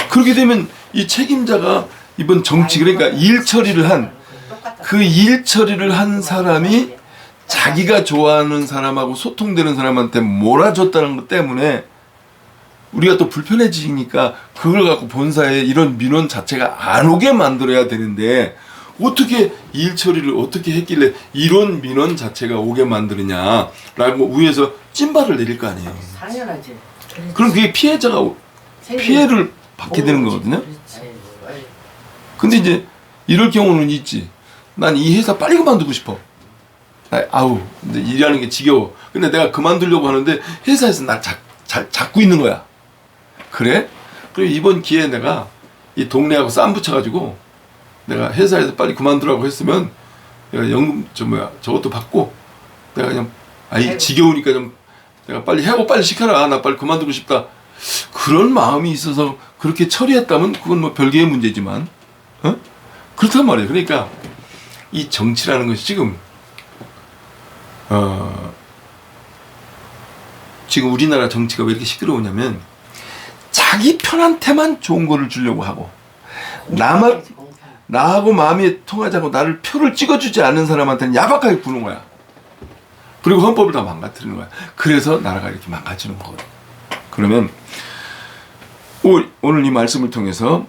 그렇게 되면 이 책임자가 이번 정치 그러니까 일 처리를 한 사람이 자기가 좋아하는 사람하고 소통되는 사람한테 몰아줬다는 것 때문에 우리가 또 불편해지니까 그걸 갖고 본사에 이런 민원 자체가 안 오게 만들어야 되는데 어떻게 일 처리를 어떻게 했길래 이런 민원 자체가 오게 만드느냐라고 위에서 찐발을 내릴 거 아니에요. 당연하지. 그럼 그게 피해자가 피해를 받게 되는 거거든요. 근데 이제 이럴 경우는 있지. 난 이 회사 빨리 그만두고 싶어. 아우 근데 일하는 게 지겨워. 근데 내가 그만두려고 하는데 회사에서 날 잡고 있는 거야. 그래? 그리고 이번 기회에 내가 이 동네하고 쌈 붙여가지고 내가 회사에서 빨리 그만두라고 했으면 내가 연금 저것도 받고 내가 그냥 지겨우니까 좀 내가 빨리 하고 빨리 시켜라. 나 빨리 그만두고 싶다. 그런 마음이 있어서 그렇게 처리했다면 그건 뭐 별개의 문제지만 그렇단 말이에요. 그러니까 이 정치라는 것이 지금 우리나라 정치가 왜 이렇게 시끄러우냐면 자기 편한테만 좋은 거를 주려고 하고 나하고 마음이 통하지 않고 나를 표를 찍어주지 않는 사람한테는 야박하게 구는 거야. 그리고 헌법을 다 망가뜨리는 거야. 그래서 나라가 이렇게 망가지는 거거든. 그러면 오늘 이 말씀을 통해서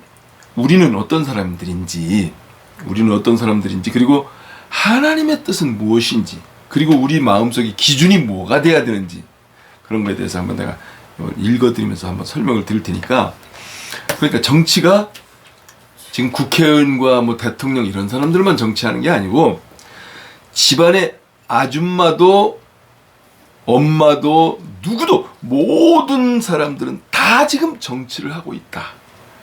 우리는 어떤 사람들인지 그리고 하나님의 뜻은 무엇인지 그리고 우리 마음속의 기준이 뭐가 돼야 되는지 그런 거에 대해서 한번 내가 읽어드리면서 한번 설명을 드릴 테니까 그러니까 정치가 지금 국회의원과 뭐 대통령 이런 사람들만 정치하는 게 아니고 집안의 아줌마도 엄마도 누구도 모든 사람들은 다 지금 정치를 하고 있다.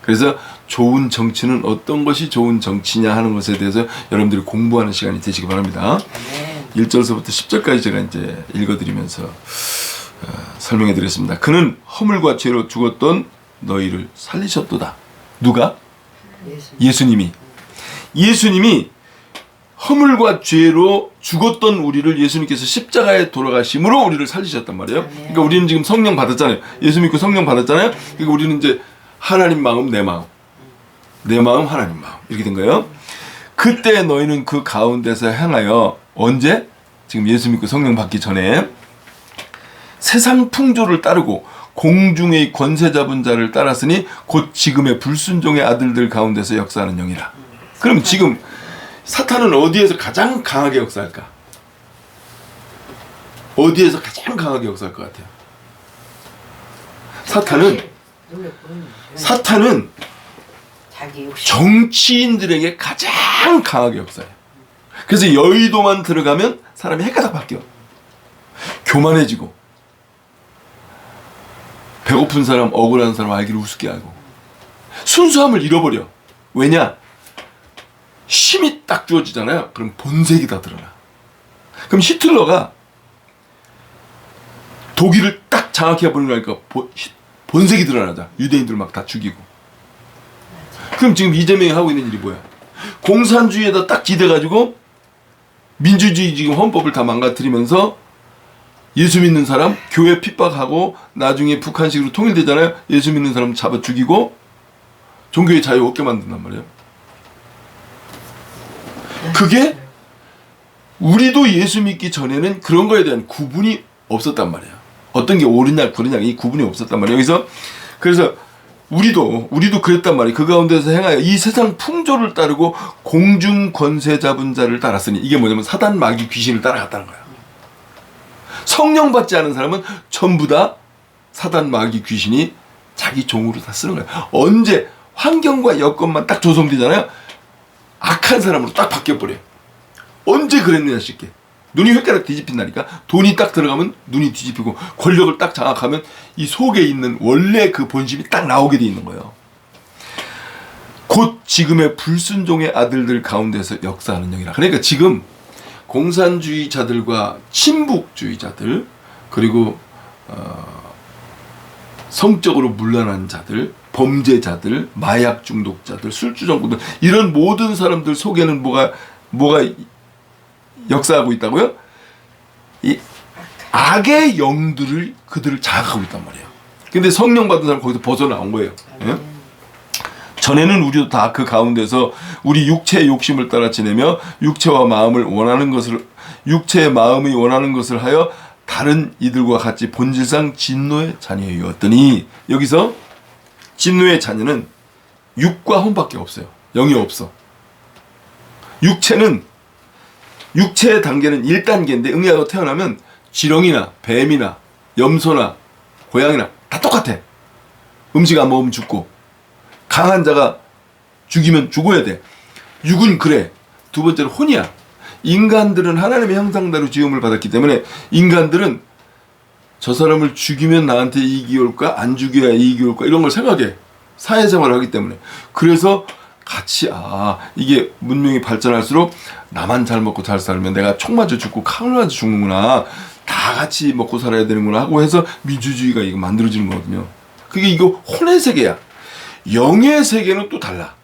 그래서 좋은 정치는 어떤 것이 좋은 정치냐 하는 것에 대해서 여러분들이 공부하는 시간이 되시기 바랍니다. 1절서부터 10절까지 제가 이제 읽어드리면서 설명해 드렸습니다. 그는 허물과 죄로 죽었던 너희를 살리셨도다. 누가? 예수님이 허물과 죄로 죽었던 우리를 예수님께서 십자가에 돌아가심으로 우리를 살리셨단 말이에요. 그러니까 우리는 지금 성령 받았잖아요. 예수 믿고 성령 받았잖아요. 그러니까 우리는 이제 하나님 마음, 내 마음 하나님 마음 이렇게 된 거예요. 그때 너희는 그 가운데서 행하여 언제? 지금 예수 믿고 성령 받기 전에 세상 풍조를 따르고 공중의 권세 잡은 자를 따랐으니 곧 지금의 불순종의 아들들 가운데서 역사하는 영이라. 그럼 지금 사탄은 어디에서 가장 강하게 역사할까? 어디에서 가장 강하게 역사할 것 같아요? 사탄은 자기 욕심. 정치인들에게 가장 강하게 역사해요. 그래서 여의도만 들어가면 사람이 헷가닥 바뀌어. 교만해지고, 배고픈 사람, 억울한 사람 알기를 우습게 하고, 순수함을 잃어버려. 왜냐? 힘이 딱 주어지잖아요. 그럼 본색이 다 드러나. 그럼 히틀러가 독일을 딱 장악해버리니까 본색이 드러나자. 유대인들 막 다 죽이고. 그럼 지금 이재명이 하고 있는 일이 뭐야? 공산주의에다 딱 기대가지고 민주주의 지금 헌법을 다 망가뜨리면서 예수 믿는 사람 교회 핍박하고 나중에 북한식으로 통일되잖아요. 예수 믿는 사람 잡아 죽이고 종교의 자유 없게 만든단 말이에요. 그게 우리도 예수 믿기 전에는 그런 거에 대한 구분이 없었단 말이에요. 어떤 게 옳으냐 그르냐 이 구분이 없었단 말이에요. 그래서 우리도 그랬단 말이에요. 그 가운데서 행하여 이 세상 풍조를 따르고 공중 권세 잡은 자를 따랐으니 이게 뭐냐면 사단 마귀 귀신을 따라갔다는 거예요. 성령 받지 않은 사람은 전부 다 사단 마귀 귀신이 자기 종으로 다 쓰는 거예요. 언제 환경과 여건만 딱 조성되잖아요. 악한 사람으로 딱 바뀌어버려요. 언제 그랬느냐 싶게. 눈이 획가락 뒤집힌다니까. 돈이 딱 들어가면 눈이 뒤집히고 권력을 딱 장악하면 이 속에 있는 원래 그 본심이 딱 나오게 돼 있는 거예요. 곧 지금의 불순종의 아들들 가운데서 역사하는 영이라. 그러니까 지금 공산주의자들과 친북주의자들 그리고 성적으로 문란한 자들, 범죄자들, 마약 중독자들, 술주정꾼들 이런 모든 사람들 속에는 뭐가 역사하고 있다고요? 이 악의 영들을 그들을 장악하고 있단 말이에요. 근데 성령 받은 사람 거기서 벗어나온 거예요. 예? 전에는 우리도 다 그 가운데서 우리 육체의 욕심을 따라 지내며 육체의 마음이 원하는 것을 하여 다른 이들과 같이 본질상 진노의 자녀였더니 여기서 진노의 자녀는 육과 혼밖에 없어요. 영이 없어. 육체의 단계는 1단계인데 응애하고 태어나면 지렁이나 뱀이나 염소나 고양이나 다 똑같아. 음식 안 먹으면 죽고 강한 자가 죽이면 죽어야 돼. 육은 그래. 두 번째로 혼이야. 인간들은 하나님의 형상대로 지음을 받았기 때문에 인간들은 저 사람을 죽이면 나한테 이익이 올까 안 죽여야 이익이 올까 이런 걸 생각해. 사회생활을 하기 때문에. 그래서 같이 이게 문명이 발전할수록 나만 잘 먹고 잘 살면 내가 총 맞아 죽고 칼을 맞아 죽는구나. 다 같이 먹고 살아야 되는구나 하고 해서 민주주의가 이거 만들어지는 거거든요. 그게 이거 혼의 세계야. 영의 세계는 또 달라.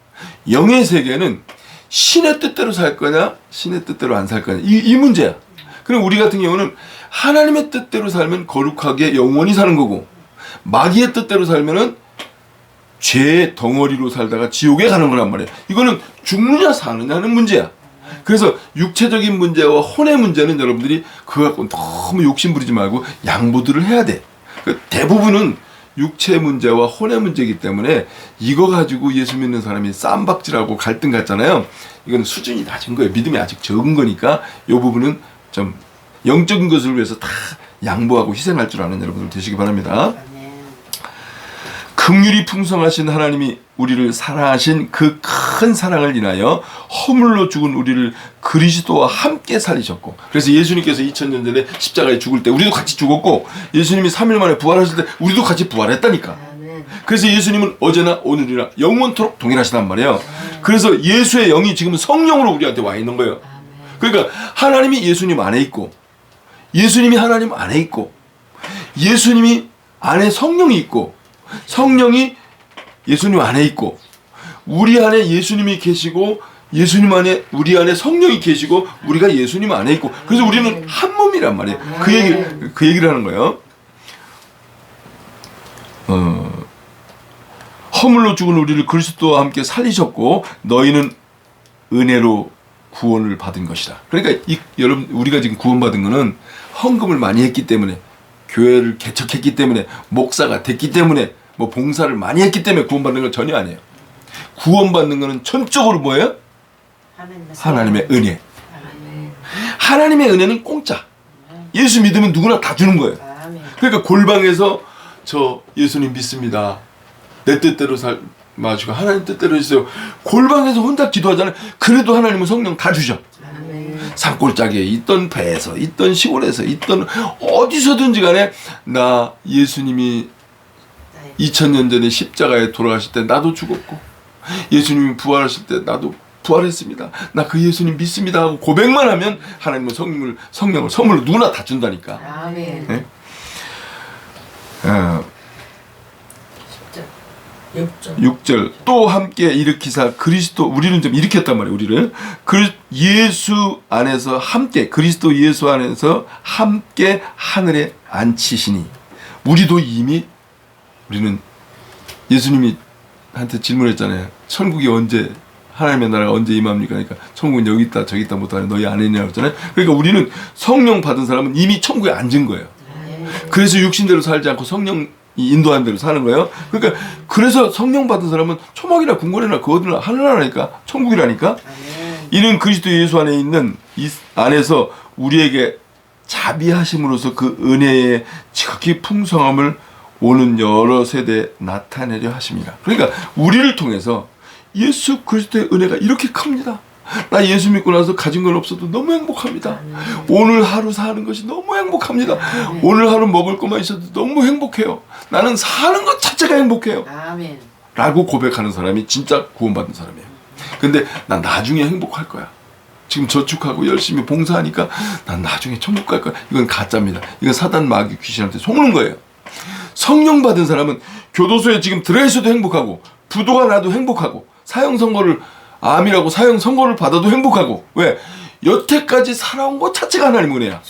영의 세계는 신의 뜻대로 살 거냐 신의 뜻대로 안 살 거냐 이 문제야. 그럼 우리 같은 경우는 하나님의 뜻대로 살면 거룩하게 영원히 사는 거고 마귀의 뜻대로 살면은 죄의 덩어리로 살다가 지옥에 가는 거란 말이에요. 이거는 죽느냐 사느냐는 문제야. 그래서 육체적인 문제와 혼의 문제는 여러분들이 그거 갖고 너무 욕심 부리지 말고 양보들을 해야 돼. 대부분은 육체 문제와 혼의 문제이기 때문에 이거 가지고 예수 믿는 사람이 쌈박질하고 갈등 같잖아요. 이건 수준이 낮은 거예요. 믿음이 아직 적은 거니까 이 부분은 좀 영적인 것을 위해서 다 양보하고 희생할 줄 아는 여러분들 되시기 바랍니다. 긍휼이 풍성하신 하나님이 우리를 사랑하신 그 큰 사랑을 인하여 허물로 죽은 우리를 그리스도와 함께 살리셨고 그래서 예수님께서 2000년 전에 십자가에 죽을 때 우리도 같이 죽었고 예수님이 3일 만에 부활하실 때 우리도 같이 부활했다니까. 그래서 예수님은 어제나 오늘이나 영원토록 동일하시단 말이에요. 그래서 예수의 영이 지금 성령으로 우리한테 와 있는 거예요. 그러니까 하나님이 예수님 안에 있고 예수님이 하나님 안에 있고 예수님이 안에 성령이 있고 성령이 예수님 안에 있고 우리 안에 예수님이 계시고 예수님 안에 우리 안에 성령이 계시고 우리가 예수님 안에 있고 그래서 우리는 한 몸이란 말이에요. 그 얘기를 하는 거예요. 허물로 죽은 우리를 그리스도와 함께 살리셨고 너희는 은혜로 구원을 받은 것이다. 그러니까 여러분 우리가 지금 구원받은 거는 헌금을 많이 했기 때문에 교회를 개척했기 때문에 목사가 됐기 때문에 뭐 봉사를 많이 했기 때문에 구원받는 건 전혀 아니에요. 구원받는 거는 전적으로 뭐예요? 하나님의 은혜. 하나님의 은혜는 공짜. 예수 믿으면 누구나 다 주는 거예요. 그러니까 골방에서 저 예수님 믿습니다. 내 뜻대로 마시고 하나님 뜻대로 해주세요. 골방에서 혼자 기도하잖아요. 그래도 하나님은 성령 다 주셔. 산골짜기에 있던 배에서 있던 시골에서 있던 어디서든지 간에 나 예수님이 2000년 전에 십자가에 돌아가실 때 나도 죽었고 예수님이 부활하실 때 나도 부활했습니다. 나 그 예수님 믿습니다 하고 고백만 하면 하나님은 성령을 선물로 누구나 다 준다니까. 아멘. 네? 6절 또 함께 일으키사 그리스도 우리는 좀 일으켰단 말이에요. 우리를 예수 안에서 함께 그리스도 예수 안에서 함께 하늘에 앉히시니 우리도 이미 우리는 예수님이 한테 질문했잖아요. 천국이 언제 하나님의 나라가 언제 임합니까? 그러니까 천국은 여기 있다 저기 있다 못하네 너희 안에 있냐고 했잖아요. 그러니까 우리는 성령 받은 사람은 이미 천국에 앉은 거예요. 그래서 육신대로 살지 않고 성령이 인도한 대로 사는 거예요. 그러니까 그래서 성령 받은 사람은 초막이나 궁궐이나 그 어디나 하늘나라니까 천국이라니까. 이는 그리스도 예수 안에 있는 이 안에서 우리에게 자비하심으로써 그 은혜의 지극히 풍성함을 오는 여러 세대에 나타내려 하심이라. 그러니까 우리를 통해서 예수 그리스도의 은혜가 이렇게 큽니다. 나 예수 믿고 나서 가진 건 없어도 너무 행복합니다. 오늘 하루 사는 것이 너무 행복합니다. 오늘 하루 먹을 것만 있어도 너무 행복해요. 나는 사는 것 자체가 행복해요. 아멘. 라고 고백하는 사람이 진짜 구원받은 사람이에요. 근데 난 나중에 행복할 거야. 지금 저축하고 열심히 봉사하니까 난 나중에 천국 갈 거야. 이건 가짜입니다. 이건 사단 마귀 귀신한테 속는 거예요. 성령 받은 사람은 교도소에 지금 들어있어도 행복하고 부도가 나도 행복하고 사형 선고를 암이라고 사형 선고를 받아도 행복하고 왜? 여태까지 살아온 것 자체가 하나님 은혜야.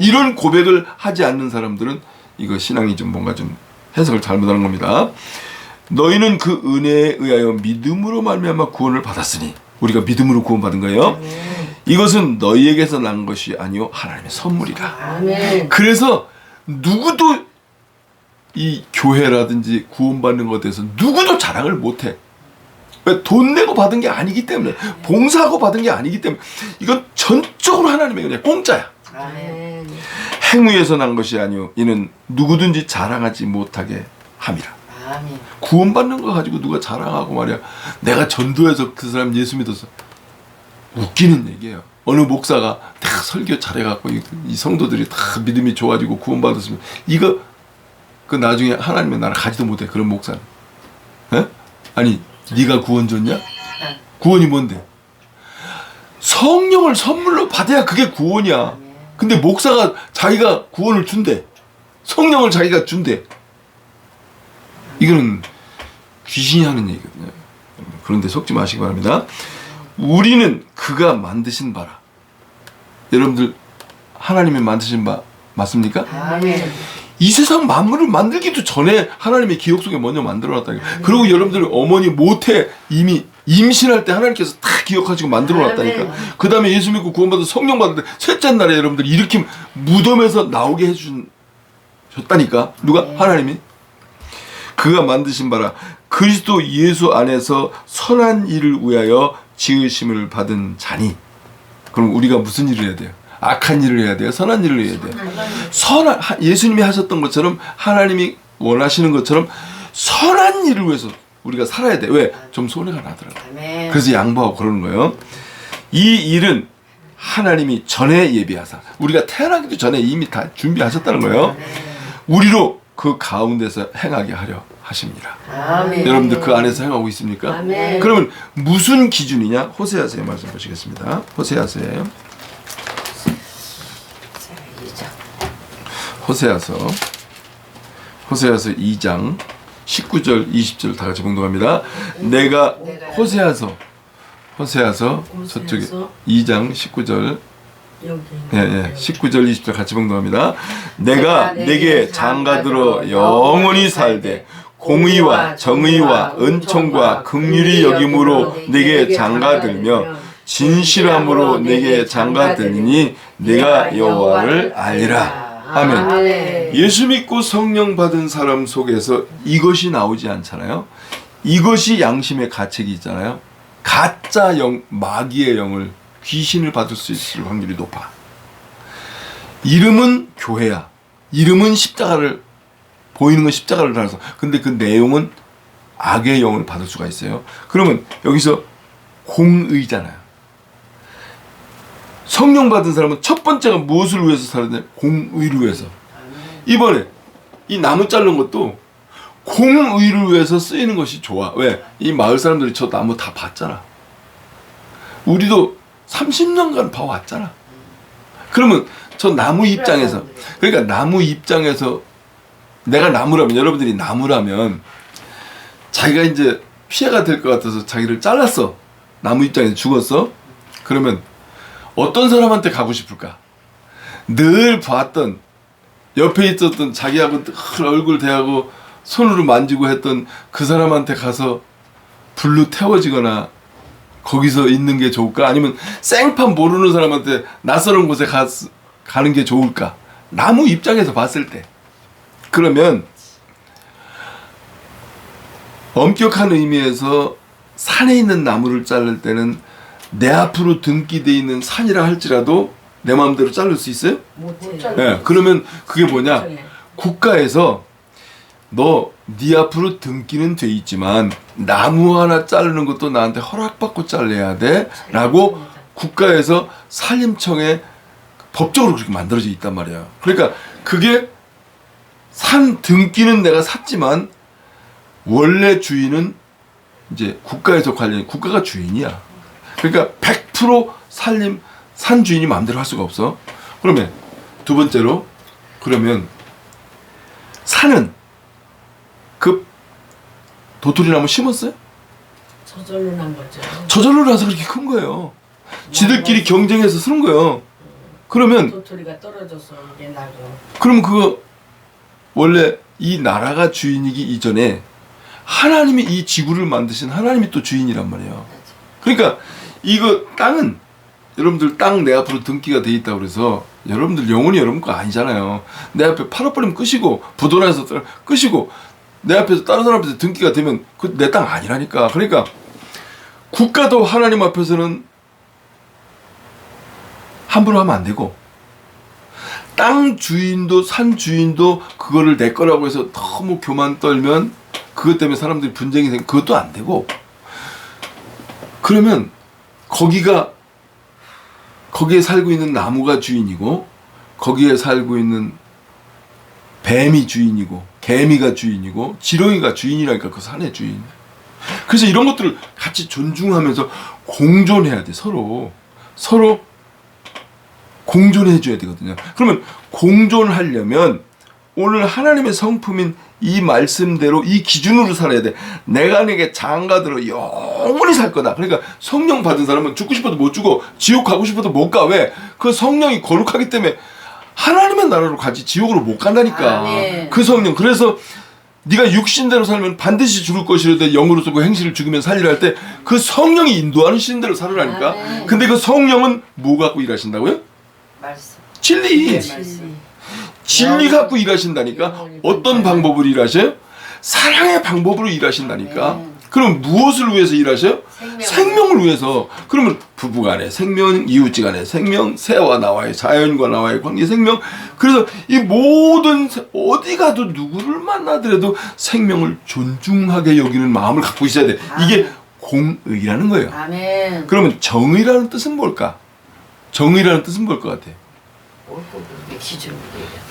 이런 고백을 하지 않는 사람들은 이거 신앙이 좀 뭔가 좀 해석을 잘못하는 겁니다. 너희는 그 은혜에 의하여 믿음으로 말미암아 구원을 받았으니 우리가 믿음으로 구원받은 거예요. 이것은 너희에게서 난 것이 아니요 하나님의 선물이라. 아멘. 그래서 누구도 이 교회라든지 구원받는 것에 대해서 누구도 자랑을 못해. 왜? 돈 내고 받은 게 아니기 때문에 봉사하고 받은 게 아니기 때문에 이건 전적으로 하나님의 그냥 공짜야. 아멘. 행위에서 난 것이 아니요 이는 누구든지 자랑하지 못하게 함이라. 아멘. 구원받는 거 가지고 누가 자랑하고 말이야 내가 전도해서 그 사람 예수 믿었어. 웃기는 얘기예요. 어느 목사가 다 설교 잘해갖고 이 성도들이 다 믿음이 좋아지고 구원받았으면 이거 그 나중에 하나님의 나라 가지도 못해 그런 목사는. 에? 아니 네가 구원 줬냐? 구원이 뭔데? 성령을 선물로 받아야 그게 구원이야. 근데 목사가 자기가 구원을 준대. 성령을 자기가 준대. 이거는 귀신이 하는 얘기거든요. 그런데 속지 마시기 바랍니다. 우리는 그가 만드신 바라. 여러분들 하나님이 만드신 바 맞습니까? 아멘. 이 세상 만물을 만들기도 전에 하나님의 기억 속에 먼저 만들어놨다니까. 그리고 여러분들 어머니 모태 이미 임신할 때 하나님께서 다 기억하시고 만들어놨다니까. 그 다음에 예수 믿고 구원받아 성령 받을 때 셋째 날에 여러분들 이렇게 무덤에서 나오게 해주셨다니까. 누가? 하나님이. 그가 만드신 바라 그리스도 예수 안에서 선한 일을 위하여 지으심을 받은 자니. 그럼 우리가 무슨 일을 해야 돼요? 악한 일을 해야 돼요? 선한 일을 해야 돼요? 예수님이 하셨던 것처럼 하나님이 원하시는 것처럼 선한 일을 위해서 우리가 살아야 돼. 왜? 좀 손해가 나더라고요. 아멘. 그래서 양보하고 그러는 거예요. 이 일은 하나님이 전에 예비하사 우리가 태어나기도 전에 이미 다 준비하셨다는 거예요. 우리로 그 가운데서 행하게 하려 하십니다. 아멘. 여러분들 그 안에서 행하고 있습니까? 아멘. 그러면 무슨 기준이냐? 호세아서의 말씀 보시겠습니다. 호세아서예요. 호세아서 2장 19절 20절 다 같이 봉독합니다. 내가 호세아서 저쪽에 2장 19절 여기. 19절 20절 같이 봉독합니다. 내가 내게 장가들어 영원히 살되 공의와 정의와 은총과 긍휼히 여김으로 내게 장가들며 진실함으로 내게 장가드리니 내가 여호와를 알리라. 아멘. 아멘. 예수 믿고 성령 받은 사람 속에서 이것이 나오지 않잖아요. 이것이 양심의 가책이 있잖아요. 가짜 영, 마귀의 영을 귀신을 받을 수 있을 확률이 높아. 이름은 교회야. 이름은 십자가를 보이는 건 십자가를 달아서. 근데 그 내용은 악의 영을 받을 수가 있어요. 그러면 여기서 공의잖아요. 성령 받은 사람은 첫 번째가 무엇을 위해서 살았냐? 공의를 위해서. 이번에 이 나무 자른 것도 공의를 위해서 쓰이는 것이 좋아. 왜? 이 마을 사람들이 저 나무 다 봤잖아. 우리도 30년간 봐왔잖아. 그러면 저 나무 입장에서, 그러니까 나무 입장에서 내가 나무라면, 여러분들이 나무라면 자기가 이제 피해가 될 것 같아서 자기를 잘랐어. 나무 입장에서 죽었어. 그러면 어떤 사람한테 가고 싶을까? 늘 봤던, 옆에 있었던, 자기하고 늘 얼굴 대하고 손으로 만지고 했던 그 사람한테 가서 불로 태워지거나 거기서 있는 게 좋을까? 아니면 생판 모르는 사람한테 낯설은 곳에 가는 게 좋을까? 나무 입장에서 봤을 때. 그러면 엄격한 의미에서 산에 있는 나무를 자를 때는 내 앞으로 등기돼 있는 산이라 할지라도 내 마음대로 자를 수 있어요? 못해. 네, 그러면 그게 뭐냐? 국가에서 네 앞으로 등기는 돼 있지만 나무 하나 자르는 것도 나한테 허락받고 잘라야 돼 라고 국가에서 산림청에 법적으로 그렇게 만들어져 있단 말이에요. 그러니까 그게 산 등기는 내가 샀지만 원래 주인은 이제 국가에서 관련, 국가가 주인이야. 그러니까 100% 산 주인이 마음대로 할 수가 없어. 그러면 두 번째로, 그러면 산은 그 도토리 나무 심었어요? 저절로 난 거죠. 저절로 나서 그렇게 큰 거예요. 지들끼리 경쟁해서 쓰는 거예요. 그러면 도토리가 떨어져서 이게 나고. 그럼 그거 원래 이 나라가 주인이기 이전에 하나님이 이 지구를 만드신 하나님이 또 주인이란 말이에요. 그러니까 이거 땅은, 여러분들 땅 내 앞으로 등기가 돼 있다고 그래서 여러분들 영혼이 여러분 거 아니잖아요. 내 앞에 팔아버리면 끝이고 부도나서 끝이고 내 앞에서 다른 사람 앞에서 등기가 되면 그 내 땅 아니라니까. 그러니까 국가도 하나님 앞에서는 함부로 하면 안 되고, 땅 주인도 산 주인도 그거를 내 거라고 해서 너무 교만 떨면 그것 때문에 사람들이 분쟁이 생기고 그것도 안 되고, 그러면 거기에 살고 있는 나무가 주인이고 거기에 살고 있는 뱀이 주인이고 개미가 주인이고 지렁이가 주인이라니까, 그 산의 주인. 그래서 이런 것들을 같이 존중하면서 공존해야 돼. 서로 공존해 줘야 되거든요. 그러면 공존하려면 오늘 하나님의 성품인 이 말씀대로 이 기준으로 살아야 돼. 내가 내게 장가들어 영원히 살 거다. 그러니까 성령 받은 사람은 죽고 싶어도 못 죽어, 지옥 가고 싶어도 못 가. 왜? 그 성령이 거룩하기 때문에 하나님의 나라로 가지 지옥으로 못 간다니까. 아멘. 그 성령. 그래서 네가 육신대로 살면 반드시 죽을 것이라도 영으로 쓰고 행실을 죽이면 살리라 할 때 그 성령이 인도하는 신대로 살으라니까. 아멘. 근데 그 성령은 뭐 갖고 일하신다고요? 말씀. 진리. 말씀. 진리 갖고 일하신다니까. 어떤 방법으로 일하셔요? 사랑의 방법으로 일하신다니까. 네. 그럼 무엇을 위해서 일하셔요? 생명을. 생명을 위해서. 그러면 부부간의 생명, 이웃지간의 생명, 새와 나와의, 자연과 나와의 관계 생명. 그래서 이 모든 어디 가도 누구를 만나더라도 생명을 존중하게 여기는 마음을 갖고 있어야 돼. 이게 공의라는 거예요. 아멘. 그러면 정의라는 뜻은 뭘까? 정의라는 뜻은 뭘 것 같아? 기준으로.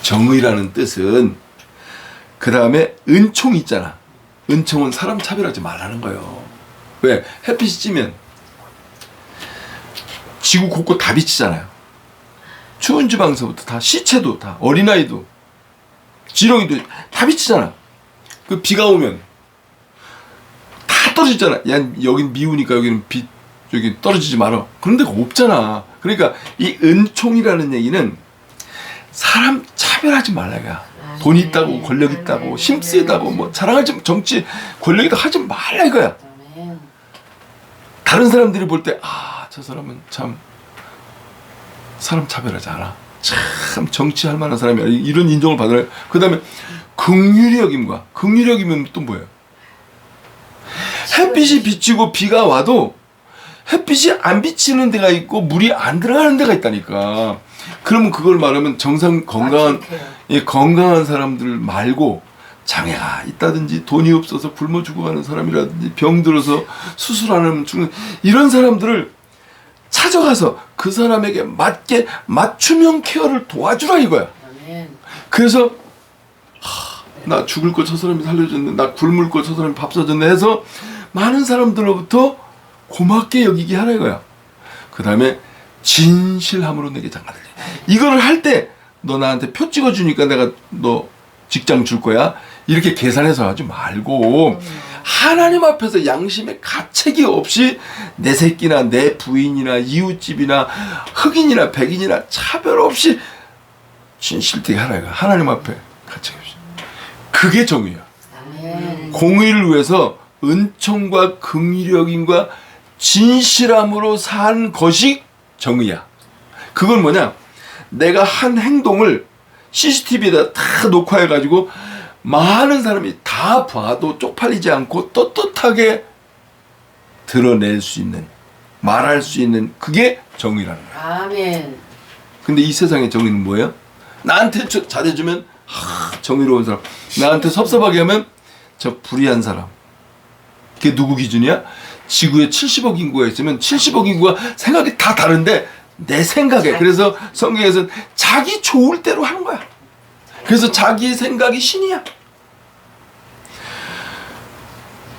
정의라는 뜻은, 그 다음에 은총 있잖아. 은총은 사람 차별하지 말라는 거예요. 왜? 햇빛이 찌면 지구 곳곳 다 비치잖아요. 추운 지방서부터 다, 시체도 다, 어린아이도, 지렁이도 다 비치잖아. 그 비가 오면 다 떨어지잖아. 야, 여긴 미우니까 여기는 여기 떨어지지 말아. 그런 데가 없잖아. 그러니까 이 은총이라는 얘기는 사람 차별하지 말라가. 돈 있다고, 권력 있다고, 힘 세다고, 뭐 자랑하지, 정치 권력이다 하지 말라 이거야. 아멘. 다른 사람들이 볼 때, 저 사람은 참 사람 차별하지 않아. 참 정치할 만한 사람이야. 이런 인정을 받으라. 그 다음에 긍휼히 여김과, 긍휼히 여김은 또 뭐예요? 햇빛이 비치고 비가 와도 햇빛이 안 비치는 데가 있고 물이 안 들어가는 데가 있다니까. 그러면 그걸 말하면 건강한 사람들 말고 장애가 있다든지 돈이 없어서 굶어 죽어가는 사람이라든지 병들어서 수술하는 죽는 이런 사람들을 찾아가서 그 사람에게 맞게 맞춤형 케어를 도와주라 이거야. 아멘. 그래서 나 죽을 거 저 사람이 살려줬네, 나 굶을 거 저 사람이 밥 사줬네 해서 많은 사람들로부터 고맙게 여기게 하라 이거야. 그 다음에 진실함으로 내게 장가들리. 이거를 할 때 너 나한테 표 찍어주니까 내가 너 직장 줄 거야 이렇게 계산해서 하지 말고 하나님 앞에서 양심의 가책이 없이 내 새끼나 내 부인이나 이웃집이나 흑인이나 백인이나 차별 없이 진실되게 하라 이거야. 하나님 앞에 가책 없이. 그게 정의야. 아멘. 공의를 위해서 은총과 긍휼력임과 진실함으로 산 것이 정의야. 그건 뭐냐? 내가 한 행동을 CCTV에다 다 녹화해가지고 많은 사람이 다 봐도 쪽팔리지 않고 떳떳하게 드러낼 수 있는, 말할 수 있는 그게 정의라는 거야. 아멘. 근데 이 세상의 정의는 뭐예요? 나한테 잘해주면 정의로운 사람, 나한테 섭섭하게 하면 저 불의한 사람. 그게 누구 기준이야? 지구에 70억 인구가 있으면 70억 인구가 생각이 다 다른데 내 생각에, 그래서 성경에서는 자기 좋을 대로 하는 거야. 그래서 자기의 생각이 신이야.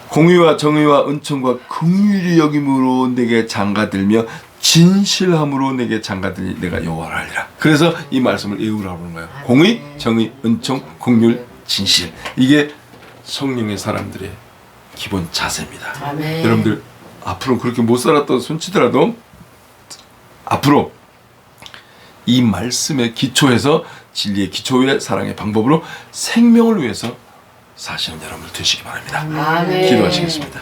공의와 정의와 은총과 긍휼히 여김으로 내게 장가들며 진실함으로 내게 장가들니 내가 여호와를 알리라. 그래서 이 말씀을 외우라고 하는 거예요. 공의, 정의, 은총, 긍휼, 진실. 이게 성령의 사람들의 기본 자세입니다. 아멘. 여러분들 앞으로 그렇게 못 살았던 손치더라도 앞으로 이 말씀에 기초해서 진리의 기초의 사랑의 방법으로 생명을 위해서 사시는 여러분들 되시기 바랍니다. 아멘. 기도하시겠습니다.